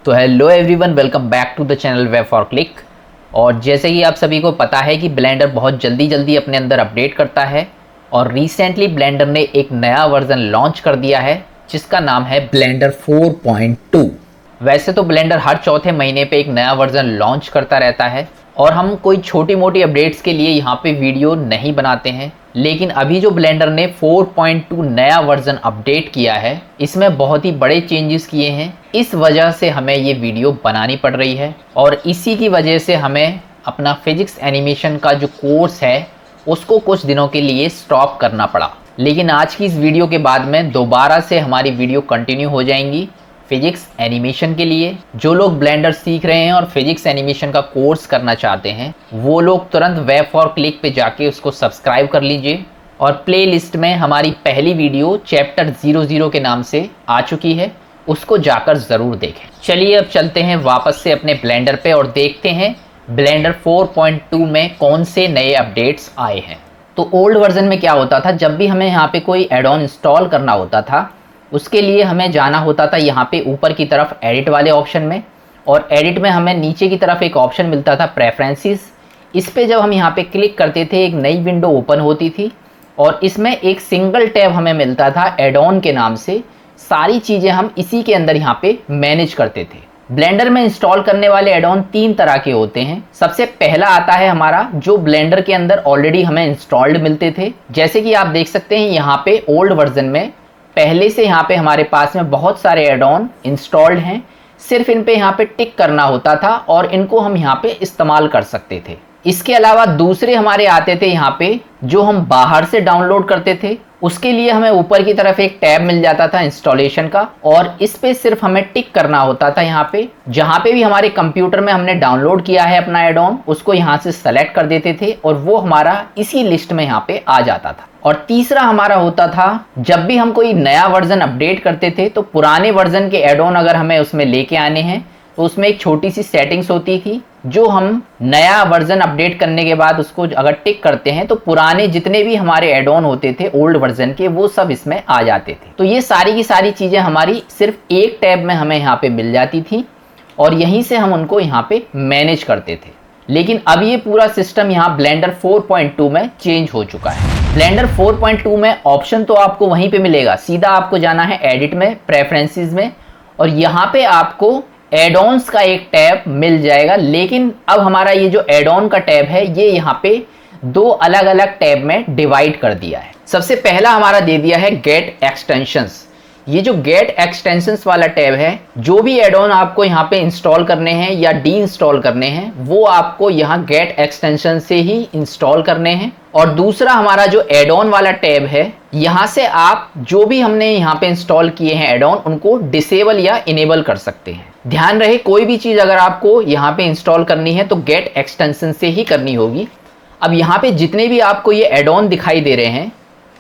तो hello everyone, welcome back to the channel web for click. और जैसे कि आप सभी को पता है कि ब्लेंडर बहुत जल्दी अपने अंदर अपडेट करता है और रिसेंटली ब्लेंडर ने एक नया वर्जन लॉन्च कर दिया है जिसका नाम है ब्लेंडर 4.2। वैसे तो ब्लेंडर हर चौथे महीने पे एक नया वर्जन लॉन्च करता रहता है और हम कोई छोटी मोटी अपडेट्स के लिए यहाँ पे वीडियो नहीं बनाते हैं, लेकिन अभी जो ब्लेंडर ने 4.2 नया वर्जन अपडेट किया है इसमें बहुत ही बड़े चेंजेस किए हैं। इस वजह से हमें ये वीडियो बनानी पड़ रही है और इसी की वजह से हमें अपना फिजिक्स एनिमेशन का जो कोर्स है उसको कुछ दिनों के लिए स्टॉप करना पड़ा। लेकिन आज की इस वीडियो के बाद में दोबारा से हमारी वीडियो कंटिन्यू हो जाएंगी फिजिक्स एनिमेशन के लिए। जो लोग ब्लेंडर सीख रहे हैं और फिजिक्स एनिमेशन का कोर्स करना चाहते हैं वो लोग तुरंत वेब फॉर क्लिक पे जाके उसको सब्सक्राइब कर लीजिए और प्लेलिस्ट में हमारी पहली वीडियो चैप्टर 00 के नाम से आ चुकी है, उसको जाकर ज़रूर देखें। चलिए अब चलते हैं वापस से अपने ब्लेंडर पे और देखते हैं ब्लेंडर 4.2 में कौन से नए अपडेट्स आए हैं। तो ओल्ड वर्जन में क्या होता था, जब भी हमें यहाँ पे कोई एड ऑन इंस्टॉल करना होता था उसके लिए हमें जाना होता था यहाँ पे ऊपर की तरफ एडिट वाले ऑप्शन में, और एडिट में हमें नीचे की तरफ एक ऑप्शन मिलता था प्रेफरेंसेस। इस पे जब हम यहाँ पे क्लिक करते थे एक नई विंडो ओपन होती थी और इसमें एक सिंगल टैब हमें मिलता था एड ऑन के नाम से। सारी चीज़ें हम इसी के अंदर यहाँ पे मैनेज करते थे। ब्लेंडर में इंस्टॉल करने वाले एड ऑन 3 तरह के होते हैं। सबसे पहला आता है हमारा जो ब्लेंडर के अंदर ऑलरेडी हमें इंस्टॉल्ड मिलते थे, जैसे कि आप देख सकते हैं यहाँ पे ओल्ड वर्जन में पहले से यहाँ पे हमारे पास में बहुत सारे एड ऑन इंस्टॉल्ड हैं। सिर्फ इन पे यहाँ पे टिक करना होता था और इनको हम यहाँ पे इस्तेमाल कर सकते थे। इसके अलावा दूसरे हमारे आते थे यहाँ पे जो हम बाहर से डाउनलोड करते थे। उसके लिए हमें ऊपर की तरफ एक टैब मिल जाता था इंस्टॉलेशन का और इस पे सिर्फ हमें टिक करना होता था। यहाँ पे जहाँ पे भी हमारे कंप्यूटर में हमने डाउनलोड किया है अपना एड ऑन उसको यहाँ से सेलेक्ट कर देते थे और वो हमारा इसी लिस्ट में यहाँ पे आ जाता था। और तीसरा हमारा होता था जब भी हम कोई नया वर्जन अपडेट करते थे तो पुराने वर्जन के एड ऑन अगर हमें उसमें लेके आने हैं तो उसमें एक छोटी सी सेटिंग्स होती थी जो हम नया वर्जन अपडेट करने के बाद उसको अगर टिक करते हैं तो पुराने जितने भी हमारे एड ऑन होते थे ओल्ड वर्जन के वो सब इसमें आ जाते थे। तो ये सारी की सारी चीज़ें हमारी सिर्फ एक टैब में हमें यहाँ पे मिल जाती थी और यहीं से हम उनको यहाँ पे मैनेज करते थे। लेकिन अब ये पूरा सिस्टम यहाँ ब्लेंडर 4.2 में चेंज हो चुका है। ब्लेंडर 4.2 में ऑप्शन तो आपको वहीं पे मिलेगा, सीधा आपको जाना है एडिट में प्रेफरेंसेस में और यहाँ पे आपको एड ऑन्स का एक टैब मिल जाएगा। लेकिन अब हमारा ये जो एड ऑन का टैब है ये यहाँ पे 2 अलग अलग टैब में डिवाइड कर दिया है। सबसे पहला हमारा दे दिया है गेट एक्सटेंशंस। ये जो गेट एक्सटेंशंस वाला टैब है, जो भी एड ऑन आपको यहाँ पे इंस्टॉल करने हैं या डी इंस्टॉल करने हैं वो आपको यहाँ गेट एक्सटेंशन से ही इंस्टॉल करने हैं। और दूसरा हमारा जो एड ऑन वाला टैब है यहाँ से आप जो भी हमने यहाँ पे इंस्टॉल किए हैं एड ऑन उनको डिसेबल या इनेबल कर सकते हैं। ध्यान रहे कोई भी चीज़ अगर आपको यहाँ पे इंस्टॉल करनी है तो गेट एक्सटेंशन से ही करनी होगी। अब यहाँ पे जितने भी आपको ये एड ऑन दिखाई दे रहे हैं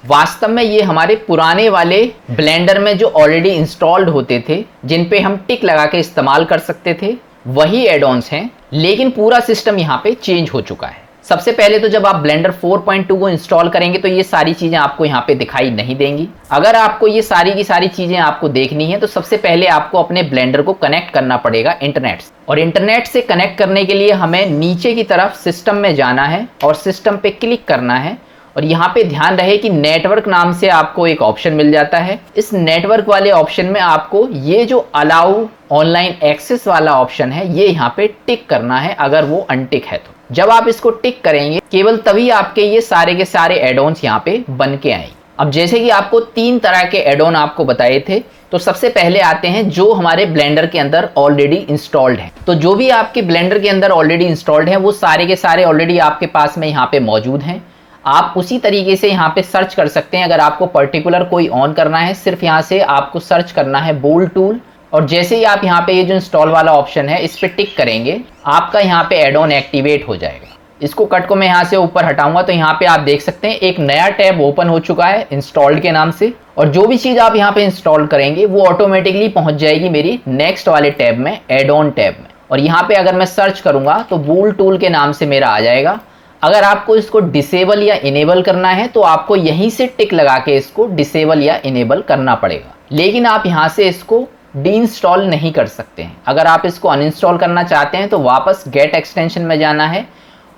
वास्तव में ये हमारे पुराने वाले ब्लेंडर में जो ऑलरेडी इंस्टॉल्ड होते थे जिन पे हम टिक लगा के इस्तेमाल कर सकते थे वही एड ऑन्स हैं, लेकिन पूरा सिस्टम यहाँ पे चेंज हो चुका है। सबसे पहले तो जब आप ब्लेंडर 4.2 को इंस्टॉल करेंगे तो ये सारी चीज़ें आपको यहाँ पे दिखाई नहीं देंगी। अगर आपको ये सारी की सारी चीज़ें आपको देखनी है तो सबसे पहले आपको अपने ब्लेंडर को कनेक्ट करना पड़ेगा इंटरनेट से, और इंटरनेट से कनेक्ट करने के लिए हमें नीचे की तरफ सिस्टम में जाना है और सिस्टम पे क्लिक करना है। और यहाँ पे ध्यान रहे कि नेटवर्क नाम से आपको एक ऑप्शन मिल जाता है। इस नेटवर्क वाले ऑप्शन में आपको ये जो अलाउ ऑनलाइन एक्सेस वाला ऑप्शन है ये यहाँ पे टिक करना है, अगर वो अनटिक है तो। जब आप इसको टिक करेंगे केवल तभी आपके ये सारे के सारे एड ऑन्स यहाँ पे बन के आएंगे। अब जैसे कि आपको 3 तरह के एड ऑन आपको बताए थे, तो सबसे पहले आते हैं जो हमारे ब्लेंडर के अंदर ऑलरेडी इंस्टॉल्ड हैं। तो जो भी आपके ब्लेंडर के अंदर ऑलरेडी इंस्टॉल्ड हैं वो सारे के सारे ऑलरेडी आपके पास में यहाँ पे मौजूद हैं। आप उसी तरीके से यहाँ पे सर्च कर सकते हैं। अगर आपको पर्टिकुलर कोई ऑन करना है सिर्फ यहाँ से आपको सर्च करना है बोल्ड टूल, और जैसे ही आप यहाँ पे ये जो इंस्टॉल वाला ऑप्शन है इस पर टिक करेंगे आपका यहाँ पे एड ऑन एक्टिवेट हो जाएगा। इसको कट को मैं यहाँ से ऊपर हटाऊंगा तो यहाँ पे आप देख सकते हैं एक नया टैब ओपन हो चुका है इंस्टॉल्ड के नाम से, और जो भी चीज़ आप यहाँ पे इंस्टॉल करेंगे वो ऑटोमेटिकली पहुँच जाएगी मेरी नेक्स्ट वाले टैब में, एड ऑन टैब में। और यहाँ पे अगर मैं सर्च करूँगा तो बोल्ड टूल के नाम से मेरा आ जाएगा। अगर आपको इसको डिसेबल या इनेबल करना है तो आपको यहीं से टिक लगा के इसको डिसेबल या इनेबल करना पड़ेगा। लेकिन आप यहाँ से इसको डी-इंस्टॉल नहीं कर सकते हैं। अगर आप इसको अनइंस्टॉल करना चाहते हैं तो वापस गेट एक्सटेंशन में जाना है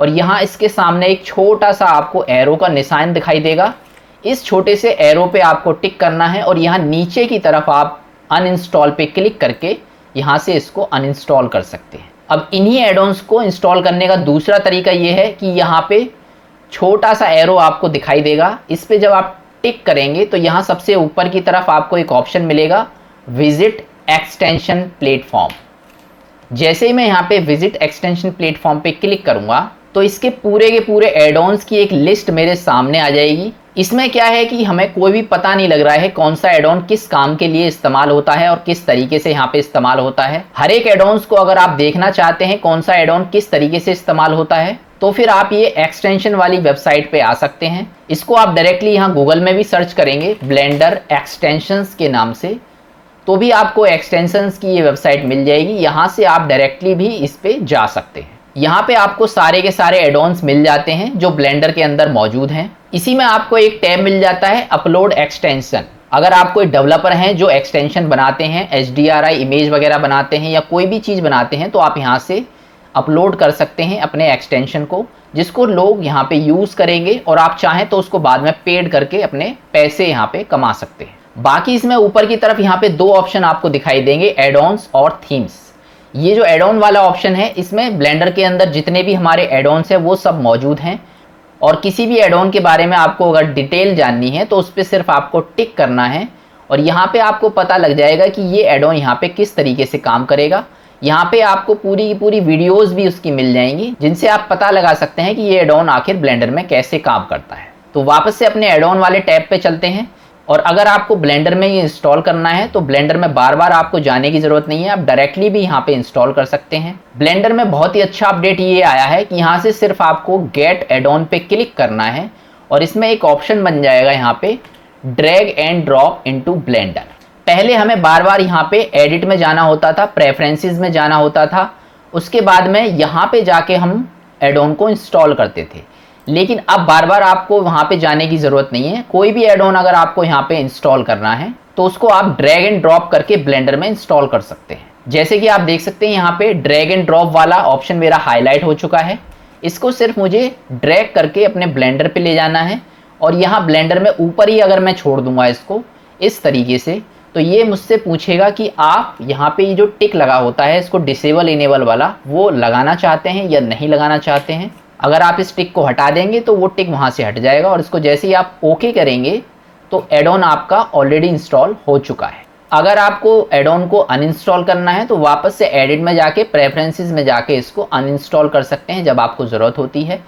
और यहाँ इसके सामने एक छोटा सा आपको एरो का निशान दिखाई देगा। इस छोटे से एरो पे आपको टिक करना है और यहाँ नीचे की तरफ आप अनइंस्टॉल पे क्लिक करके यहाँ से इसको अनइंस्टॉल कर सकते हैं। अब इन्हीं एडॉन्स को इंस्टॉल करने का दूसरा तरीका ये है कि यहाँ पे छोटा सा एरो आपको दिखाई देगा। इस पे जब आप टिक करेंगे तो यहाँ सबसे ऊपर की तरफ आपको एक ऑप्शन मिलेगा विजिट एक्सटेंशन प्लेटफॉर्म। जैसे ही मैं यहाँ पे विजिट एक्सटेंशन प्लेटफॉर्म पे क्लिक करूँगा तो इसके पूरे के पूरे एडॉन्स की एक लिस्ट मेरे सामने आ जाएगी। इसमें क्या है कि हमें कोई भी पता नहीं लग रहा है कौन सा एडॉन किस काम के लिए इस्तेमाल होता है और किस तरीके से यहाँ पे इस्तेमाल होता है। हर एक एडॉन्स को अगर आप देखना चाहते हैं कौन सा एडॉन किस तरीके से इस्तेमाल होता है तो फिर आप ये एक्सटेंशन वाली वेबसाइट पे आ सकते हैं। इसको आप डायरेक्टली यहाँ गूगल में भी सर्च करेंगे ब्लेंडर एक्सटेंशंस के नाम से तो भी आपको एक्सटेंशंस की ये वेबसाइट मिल जाएगी। यहाँ से आप डायरेक्टली भी इस पे जा सकते हैं। यहाँ पे आपको सारे के सारे एडॉन्स मिल जाते हैं जो ब्लेंडर के अंदर मौजूद हैं। इसी में आपको एक टैब मिल जाता है अपलोड एक्सटेंशन। अगर आप कोई डेवलपर हैं जो एक्सटेंशन बनाते हैं, HDRI इमेज वगैरह बनाते हैं या कोई भी चीज़ बनाते हैं तो आप यहाँ से अपलोड कर सकते हैं अपने एक्सटेंशन को, जिसको लोग यहाँ पे यूज़ करेंगे और आप चाहें तो उसको बाद में पेड करके अपने पैसे यहाँ पे कमा सकते हैं। बाकी इसमें ऊपर की तरफ यहाँ पे दो ऑप्शन आपको दिखाई देंगे, एडॉन्स और थीम्स। ये जो एडॉन वाला ऑप्शन है इसमें ब्लेंडर के अंदर जितने भी हमारे एडॉन्स हैं वो सब मौजूद हैं और किसी भी एडॉन के बारे में आपको अगर डिटेल जाननी है तो उस पर सिर्फ आपको टिक करना है और यहाँ पे आपको पता लग जाएगा कि ये एडॉन यहाँ पे किस तरीके से काम करेगा। यहाँ पे आपको पूरी की पूरी वीडियोस भी उसकी मिल जाएंगी जिनसे आप पता लगा सकते हैं कि ये एडॉन आखिर ब्लेंडर में कैसे काम करता है। तो वापस से अपने एडॉन वाले टैब पे चलते हैं और अगर आपको ब्लेंडर में ये इंस्टॉल करना है तो ब्लेंडर में बार बार आपको जाने की ज़रूरत नहीं है, आप डायरेक्टली भी यहाँ पे इंस्टॉल कर सकते हैं। ब्लेंडर में बहुत ही अच्छा अपडेट ये आया है कि यहाँ से सिर्फ आपको गेट एडॉन पे क्लिक करना है और इसमें एक ऑप्शन बन जाएगा यहाँ पे drag and drop into blender. पहले हमें बार बार यहाँ पे एडिट में जाना होता था, प्रेफरेंसेस में जाना होता था, उसके बाद में यहाँ पे जाके हम एडॉन को इंस्टॉल करते थे। लेकिन अब बार बार आपको वहाँ पे जाने की ज़रूरत नहीं है। कोई भी एडॉन अगर आपको यहाँ पे इंस्टॉल करना है तो उसको आप ड्रैग एंड ड्रॉप करके ब्लेंडर में इंस्टॉल कर सकते हैं। जैसे कि आप देख सकते हैं यहाँ पे ड्रैग एंड ड्रॉप वाला ऑप्शन मेरा हाईलाइट हो चुका है। इसको सिर्फ मुझे ड्रैग करके अपने ब्लेंडर पे ले जाना है और यहाँ ब्लेंडर में ऊपर ही अगर मैं छोड़ दूंगा इसको इस तरीके से तो ये मुझसे पूछेगा कि आप यहाँ पे ये जो टिक लगा होता है इसको डिसेबल इनेबल वाला वो लगाना चाहते हैं या नहीं लगाना चाहते हैं। अगर आप इस टिक को हटा देंगे तो वो टिक वहाँ से हट जाएगा और इसको जैसे ही आप ओके करेंगे तो एडॉन आपका ऑलरेडी इंस्टॉल हो चुका है। अगर आपको एडॉन को अनइंस्टॉल करना है तो वापस से एडिट में जाके प्रेफरेंसेस में जाके इसको अनइंस्टॉल कर सकते हैं जब आपको ज़रूरत होती है।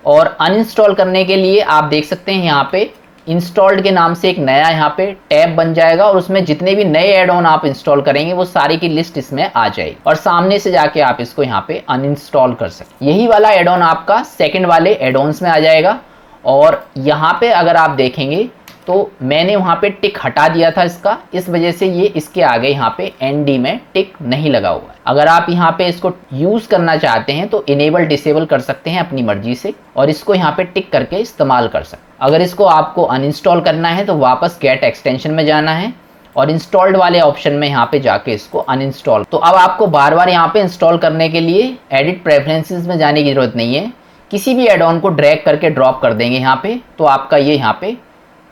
और अनइंस्टॉल करने के लिए आप देख सकते हैं यहाँ पे इंस्टॉल्ड के नाम से एक नया यहाँ पे टैब बन जाएगा और उसमें जितने भी नए एड ऑन आप इंस्टॉल करेंगे वो सारी की लिस्ट इसमें आ जाएगी और सामने से जाके आप इसको यहाँ पे अनइंस्टॉल कर सकते। यही वाला एड ऑन आपका सेकंड वाले एड ऑन्स में आ जाएगा और यहाँ पे अगर आप देखेंगे तो मैंने वहाँ पे टिक हटा दिया था इसका, इस वजह से ये इसके आगे यहाँ पे एनडी में टिक नहीं लगा हुआ है। अगर आप यहाँ पे इसको यूज़ करना चाहते हैं तो इनेबल डिसेबल कर सकते हैं अपनी मर्जी से और इसको यहाँ पे टिक करके इस्तेमाल कर सकते हैं। अगर इसको आपको अनइंस्टॉल करना है तो वापस गेट एक्सटेंशन में जाना है और इंस्टॉल्ड वाले ऑप्शन में यहाँ पे जाके इसको अनइंस्टॉल। तो अब आपको बार बार यहाँ पे इंस्टॉल करने के लिए एडिट प्रेफरेंसेस में जाने की जरूरत नहीं है। किसी भी एड ऑन को ड्रैग करके ड्रॉप कर देंगे यहाँ पे तो आपका ये यहाँ पे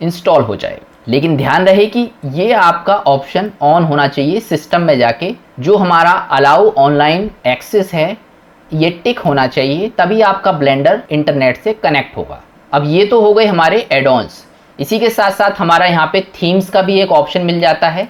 इंस्टॉल हो जाएगा। लेकिन ध्यान रहे कि ये आपका ऑप्शन ऑन होना चाहिए सिस्टम में जाके, जो हमारा अलाउ ऑनलाइन एक्सेस है ये टिक होना चाहिए, तभी आपका ब्लेंडर इंटरनेट से कनेक्ट होगा। अब ये तो हो गए हमारे एड-ऑन्स। इसी के साथ साथ हमारा यहाँ पे थीम्स का भी एक ऑप्शन मिल जाता है।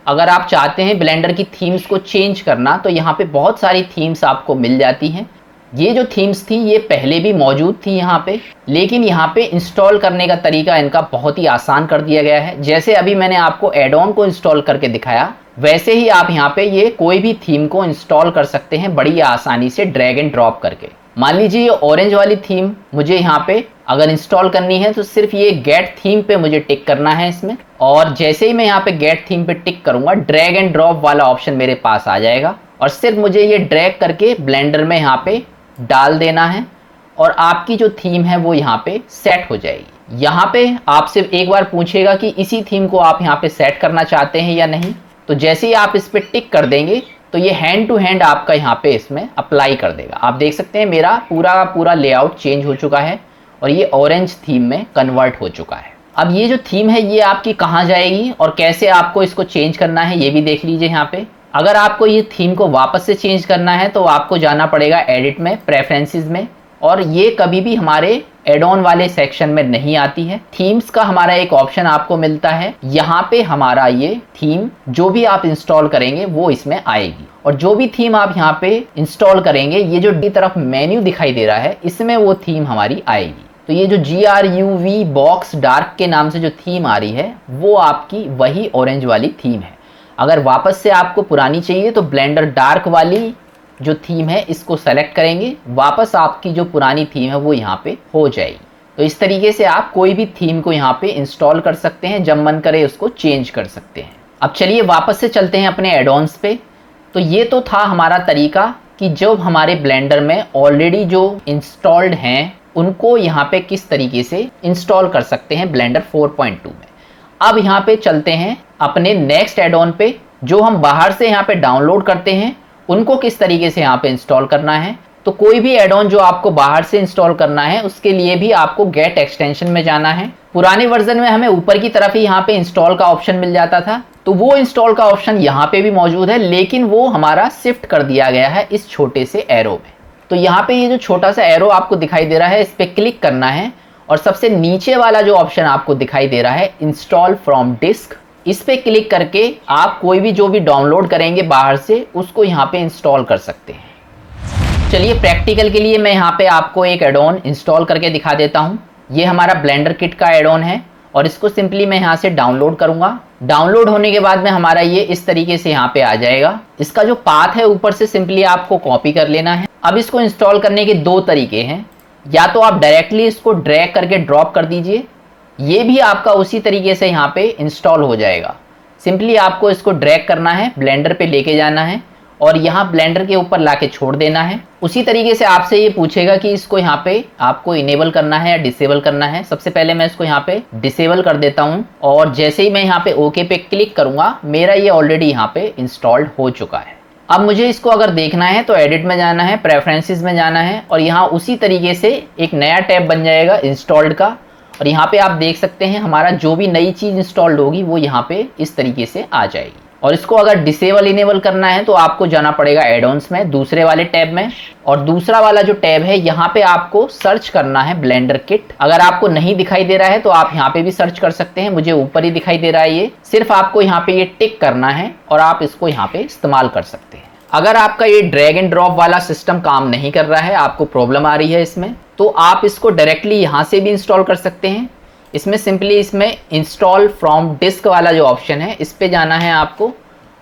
अगर आप चाहते हैं ब्लेंडर की थीम्स को चेंज करना तो यहाँ पे बहुत सारी थीम्स आपको मिल जाती हैं। ये जो थीम्स थी ये पहले भी मौजूद थी यहाँ पे, लेकिन यहाँ पे इंस्टॉल करने का तरीका इनका बहुत ही आसान कर दिया गया है। जैसे अभी मैंने आपको एड ऑन को इंस्टॉल करके दिखाया, वैसे ही आप यहाँ पे ये कोई भी थीम को इंस्टॉल कर सकते हैं बड़ी आसानी से ड्रैग एंड ड्रॉप करके। मान लीजिए ये ऑरेंज वाली थीम मुझे यहाँ पे अगर इंस्टॉल करनी है तो सिर्फ ये गेट थीम पे मुझे टिक करना है इसमें, और जैसे ही मैं यहाँ पे गेट थीम पे टिक करूंगा ड्रैग एंड ड्रॉप वाला ऑप्शन मेरे पास आ जाएगा और सिर्फ मुझे ये ड्रैग करके ब्लेंडर में यहाँ पे डाल देना है और आपकी जो थीम है वो यहाँ पे सेट हो जाएगी। यहाँ पे आपसे एक बार पूछेगा कि इसी थीम को आप यहाँ पे सेट करना चाहते हैं या नहीं, तो जैसे ही आप इस पर टिक कर देंगे तो ये हैंड टू हैंड आपका यहाँ पे इसमें अप्लाई कर देगा। आप देख सकते हैं मेरा पूरा लेआउट चेंज हो चुका है और ये ऑरेंज थीम में कन्वर्ट हो चुका है। अब ये जो थीम है ये आपकी कहाँ जाएगी और कैसे आपको इसको चेंज करना है ये भी देख लीजिए यहाँ पे। अगर आपको ये थीम को वापस से चेंज करना है तो आपको जाना पड़ेगा एडिट में, प्रेफरेंसेस में, और ये कभी भी हमारे एड ऑन वाले सेक्शन में नहीं आती है। थीम्स का हमारा एक ऑप्शन आपको मिलता है, यहाँ पे हमारा ये थीम जो भी आप इंस्टॉल करेंगे वो इसमें आएगी, और जो भी थीम आप यहाँ पे इंस्टॉल करेंगे ये जो डी तरफ मेन्यू दिखाई दे रहा है इसमें वो थीम हमारी आएगी। तो ये जो GRUV बॉक्स डार्क के नाम से जो थीम आ रही है वो आपकी वही ऑरेंज वाली थीम है। अगर वापस से आपको पुरानी चाहिए तो ब्लेंडर डार्क वाली जो थीम है इसको सेलेक्ट करेंगे, वापस आपकी जो पुरानी थीम है वो यहाँ पे हो जाएगी। तो इस तरीके से आप कोई भी थीम को यहाँ पे इंस्टॉल कर सकते हैं, जब मन करे उसको चेंज कर सकते हैं। अब चलिए वापस से चलते हैं अपने एड ऑन्स पे। तो ये तो था हमारा तरीका कि जो हमारे ब्लेंडर में ऑलरेडी जो इंस्टॉल्ड हैं उनको यहाँ पे किस तरीके से इंस्टॉल कर सकते हैं ब्लेंडर 4.2 में। अब यहाँ पे चलते हैं अपने नेक्स्ट एड ऑन पे, जो हम बाहर से यहाँ पे डाउनलोड करते हैं उनको किस तरीके से यहाँ पे इंस्टॉल करना है। तो कोई भी एड ऑन जो आपको बाहर से इंस्टॉल करना है उसके लिए भी आपको गेट एक्सटेंशन में जाना है। पुराने वर्जन में हमें ऊपर की तरफ ही यहाँ पे इंस्टॉल का ऑप्शन मिल जाता था, तो वो इंस्टॉल का ऑप्शन यहाँ पे भी मौजूद है, लेकिन वो हमारा शिफ्ट कर दिया गया है इस छोटे से एरो में। तो यहाँ पे ये जो छोटा सा एरो आपको दिखाई दे रहा है इस पर क्लिक करना है, और सबसे नीचे वाला जो ऑप्शन आपको दिखाई दे रहा है इंस्टॉल फ्रॉम डिस्क, इस पे क्लिक करके आप कोई भी जो भी डाउनलोड करेंगे बाहर से उसको यहाँ पे इंस्टॉल कर सकते हैं। चलिए प्रैक्टिकल के लिए मैं यहाँ पे आपको एक एड ऑन इंस्टॉल करके दिखा देता हूँ। ये हमारा ब्लेंडर किट का एड ऑन है और इसको सिंपली मैं यहाँ से डाउनलोड करूँगा। डाउनलोड होने के बाद में हमारा ये इस तरीके से यहाँ पे आ जाएगा। इसका जो पाथ है ऊपर से सिंपली आपको कॉपी कर लेना है। अब इसको इंस्टॉल करने के दो तरीके हैं, या तो आप डायरेक्टली इसको ड्रैग करके ड्रॉप कर दीजिए, ये भी आपका उसी तरीके से यहाँ पे इंस्टॉल हो जाएगा। सिंपली आपको इसको ड्रैग करना है, ब्लेंडर पे लेके जाना है और यहाँ ब्लेंडर के ऊपर लाके छोड़ देना है। उसी तरीके से आपसे ये पूछेगा कि इसको यहाँ पे आपको इनेबल करना है या डिसेबल करना है। सबसे पहले मैं इसको यहाँ पे डिसेबल कर देता हूँ, और जैसे ही मैं यहाँ पे ओके पे क्लिक करूँगा मेरा ये ऑलरेडी यहाँ पे इंस्टॉल्ड हो चुका है। अब मुझे इसको अगर देखना है तो एडिट में जाना है, प्रेफरेंसेस में जाना है, और यहाँ उसी तरीके से एक नया टैब बन जाएगा इंस्टॉल्ड का, और यहाँ पे आप देख सकते हैं हमारा जो भी नई चीज़ इंस्टॉल्ड होगी वो यहाँ पे इस तरीके से आ जाएगी। और इसको अगर डिसेबल इनेबल करना है तो आपको जाना पड़ेगा एड ऑन्स में, दूसरे वाले टैब में, और दूसरा वाला जो टैब है यहाँ पे आपको सर्च करना है ब्लेंडर किट। अगर आपको नहीं दिखाई दे रहा है तो आप यहाँ पे भी सर्च कर सकते हैं, मुझे ऊपर ही दिखाई दे रहा है ये। सिर्फ आपको यहाँ पे ये टिक करना है और आप इसको यहाँ पे इस्तेमाल कर सकते हैं। अगर आपका ये ड्रैग एंड ड्रॉप वाला सिस्टम काम नहीं कर रहा है, आपको प्रॉब्लम आ रही है इसमें, तो आप इसको डायरेक्टली यहाँ से भी इंस्टॉल कर सकते हैं। इसमें सिंपली इसमें इंस्टॉल फ्रॉम डिस्क वाला जो ऑप्शन है इस पे जाना है आपको,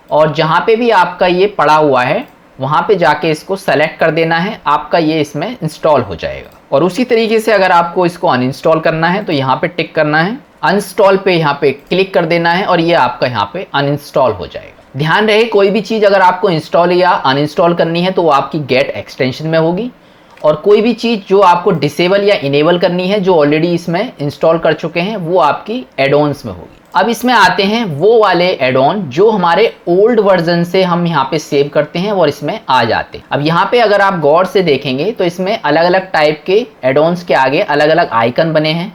और जहाँ पे भी आपका ये पड़ा हुआ है वहाँ पे जाके इसको सेलेक्ट कर देना है, आपका ये इसमें इंस्टॉल हो जाएगा। और उसी तरीके से अगर आपको इसको अनइंस्टॉल करना है तो यहाँ पे टिक करना है, अनइंस्टॉल पे यहाँ पे क्लिक कर देना है और ये आपका यहाँ पे अनइंस्टॉल हो जाएगा। ध्यान रहे कोई भी चीज़ अगर आपको इंस्टॉल या अनइंस्टॉल करनी है तो वो आपकी गेट एक्सटेंशन में होगी, और कोई भी चीज़ जो आपको डिसेबल या इनेबल करनी है जो ऑलरेडी इसमें इंस्टॉल कर चुके हैं वो आपकी एड ऑन्स में होगी। अब इसमें आते हैं वो वाले एड ऑन जो हमारे ओल्ड वर्जन से हम यहाँ पे सेव करते हैं और इसमें आ जाते हैं। अब यहाँ पे अगर आप गौर से देखेंगे तो इसमें अलग अलग टाइप के एड ऑन्स के आगे अलग अलग आइकन बने हैं।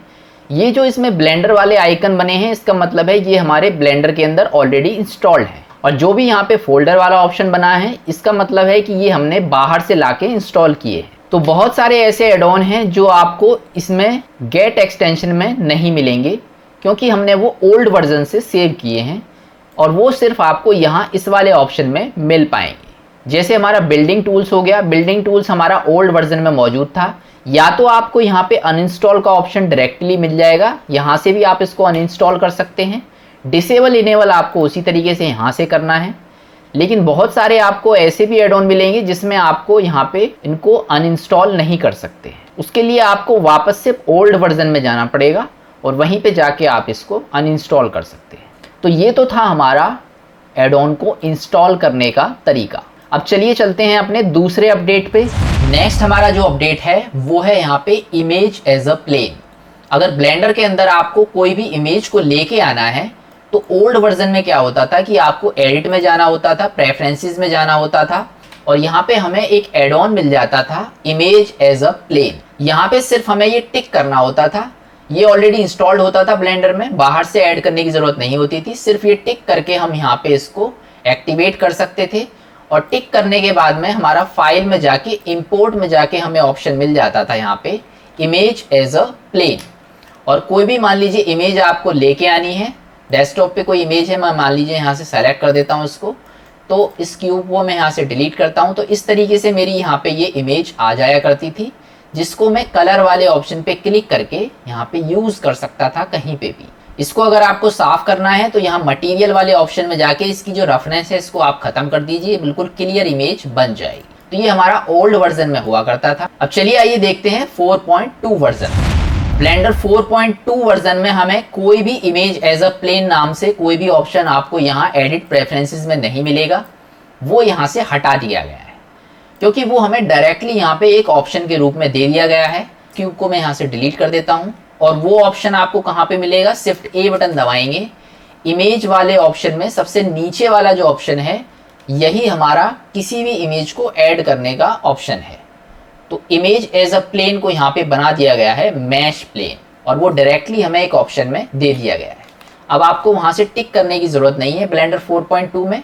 ये जो इसमें ब्लेंडर वाले आइकन बने हैं इसका मतलब है ये हमारे ब्लेंडर के अंदर ऑलरेडी इंस्टॉल्ड है, और जो भी यहाँ पे फोल्डर वाला ऑप्शन बना है इसका मतलब है कि ये हमने बाहर से लाके इंस्टॉल किए हैं। तो बहुत सारे ऐसे एड ऑन हैं जो आपको इसमें गेट एक्सटेंशन में नहीं मिलेंगे क्योंकि हमने वो ओल्ड वर्जन से सेव किए हैं, और वो सिर्फ आपको यहाँ इस वाले ऑप्शन में मिल पाएंगे। जैसे हमारा बिल्डिंग टूल्स हो गया, बिल्डिंग टूल्स हमारा ओल्ड वर्जन में मौजूद था, या तो आपको यहाँ पे अनइंस्टॉल का ऑप्शन डायरेक्टली मिल जाएगा, यहाँ से भी आप इसको अनइंस्टॉल कर सकते हैं। डिसेबल इनेबल आपको उसी तरीके से यहाँ से करना है, लेकिन बहुत सारे आपको ऐसे भी एड ऑन मिलेंगे जिसमें आपको यहाँ पे इनको अनइंस्टॉल नहीं कर सकते। उसके लिए आपको वापस से ओल्ड वर्जन में जाना पड़ेगा और वहीं पे जाके आप इसको अनइंस्टॉल कर सकते हैं। तो ये तो था हमारा एड ऑन को इंस्टॉल करने का तरीका। अब चलिए चलते हैं अपने दूसरे अपडेट पे। नेक्स्ट हमारा जो अपडेट है वो है यहाँ पे इमेज एज अ प्लेन। अगर ब्लेंडर के अंदर आपको कोई भी इमेज को लेके आना है तो ओल्ड वर्जन में क्या होता था कि आपको एडिट में जाना होता था, प्रेफरेंसेस में जाना होता था और यहाँ पे हमें एक एड ऑन मिल जाता था इमेज एज अ प्लेन। यहाँ पे सिर्फ हमें ये टिक करना होता था, ये ऑलरेडी इंस्टॉल्ड होता था ब्लेंडर में, बाहर से ऐड करने की जरूरत नहीं होती थी। सिर्फ ये टिक करके हम यहाँ पे इसको एक्टिवेट कर सकते थे और टिक करने के बाद में हमारा फाइल में जाके इंपोर्ट में जाके हमें ऑप्शन मिल जाता था यहाँ पे इमेज एज अ प्लेन। और कोई भी मान लीजिए इमेज आपको लेके आनी है, डेस्कटॉप पे कोई इमेज है, मैं मान लीजिए यहाँ से सेलेक्ट कर देता हूँ इसको, तो इस क्यूब को मैं यहाँ से डिलीट करता हूँ। तो इस तरीके से मेरी यहाँ पे ये इमेज आ जाया करती थी, जिसको मैं कलर वाले ऑप्शन पे क्लिक करके यहाँ पे यूज कर सकता था कहीं पे भी। इसको अगर आपको साफ करना है तो यहाँ मटेरियल वाले ऑप्शन में जाके इसकी जो रफनेस है इसको आप खत्म कर दीजिए, बिल्कुल क्लियर इमेज बन जाएगी। तो ये हमारा ओल्ड वर्जन में हुआ करता था। अब चलिए आइए देखते हैं 4.2 वर्जन। ब्लेंडर 4.2 वर्जन में हमें कोई भी इमेज एज अ प्लेन नाम से कोई भी ऑप्शन आपको यहाँ एडिट प्रेफरेंसेस में नहीं मिलेगा, वो यहाँ से हटा दिया गया है क्योंकि वो हमें डायरेक्टली यहाँ पे एक ऑप्शन के रूप में दे दिया गया है। क्यूब को मैं यहाँ से डिलीट कर देता हूँ और वो ऑप्शन आपको कहाँ पे मिलेगा, शिफ्ट ए बटन दबाएंगे, इमेज वाले ऑप्शन में सबसे नीचे वाला जो ऑप्शन है यही हमारा किसी भी इमेज को ऐड करने का ऑप्शन है। तो इमेज एज अ प्लेन को यहाँ पे बना दिया गया है मैश प्लेन और वो डायरेक्टली हमें एक ऑप्शन में दे दिया गया है। अब आपको वहाँ से टिक करने की ज़रूरत नहीं है। ब्लेंडर 4.2 में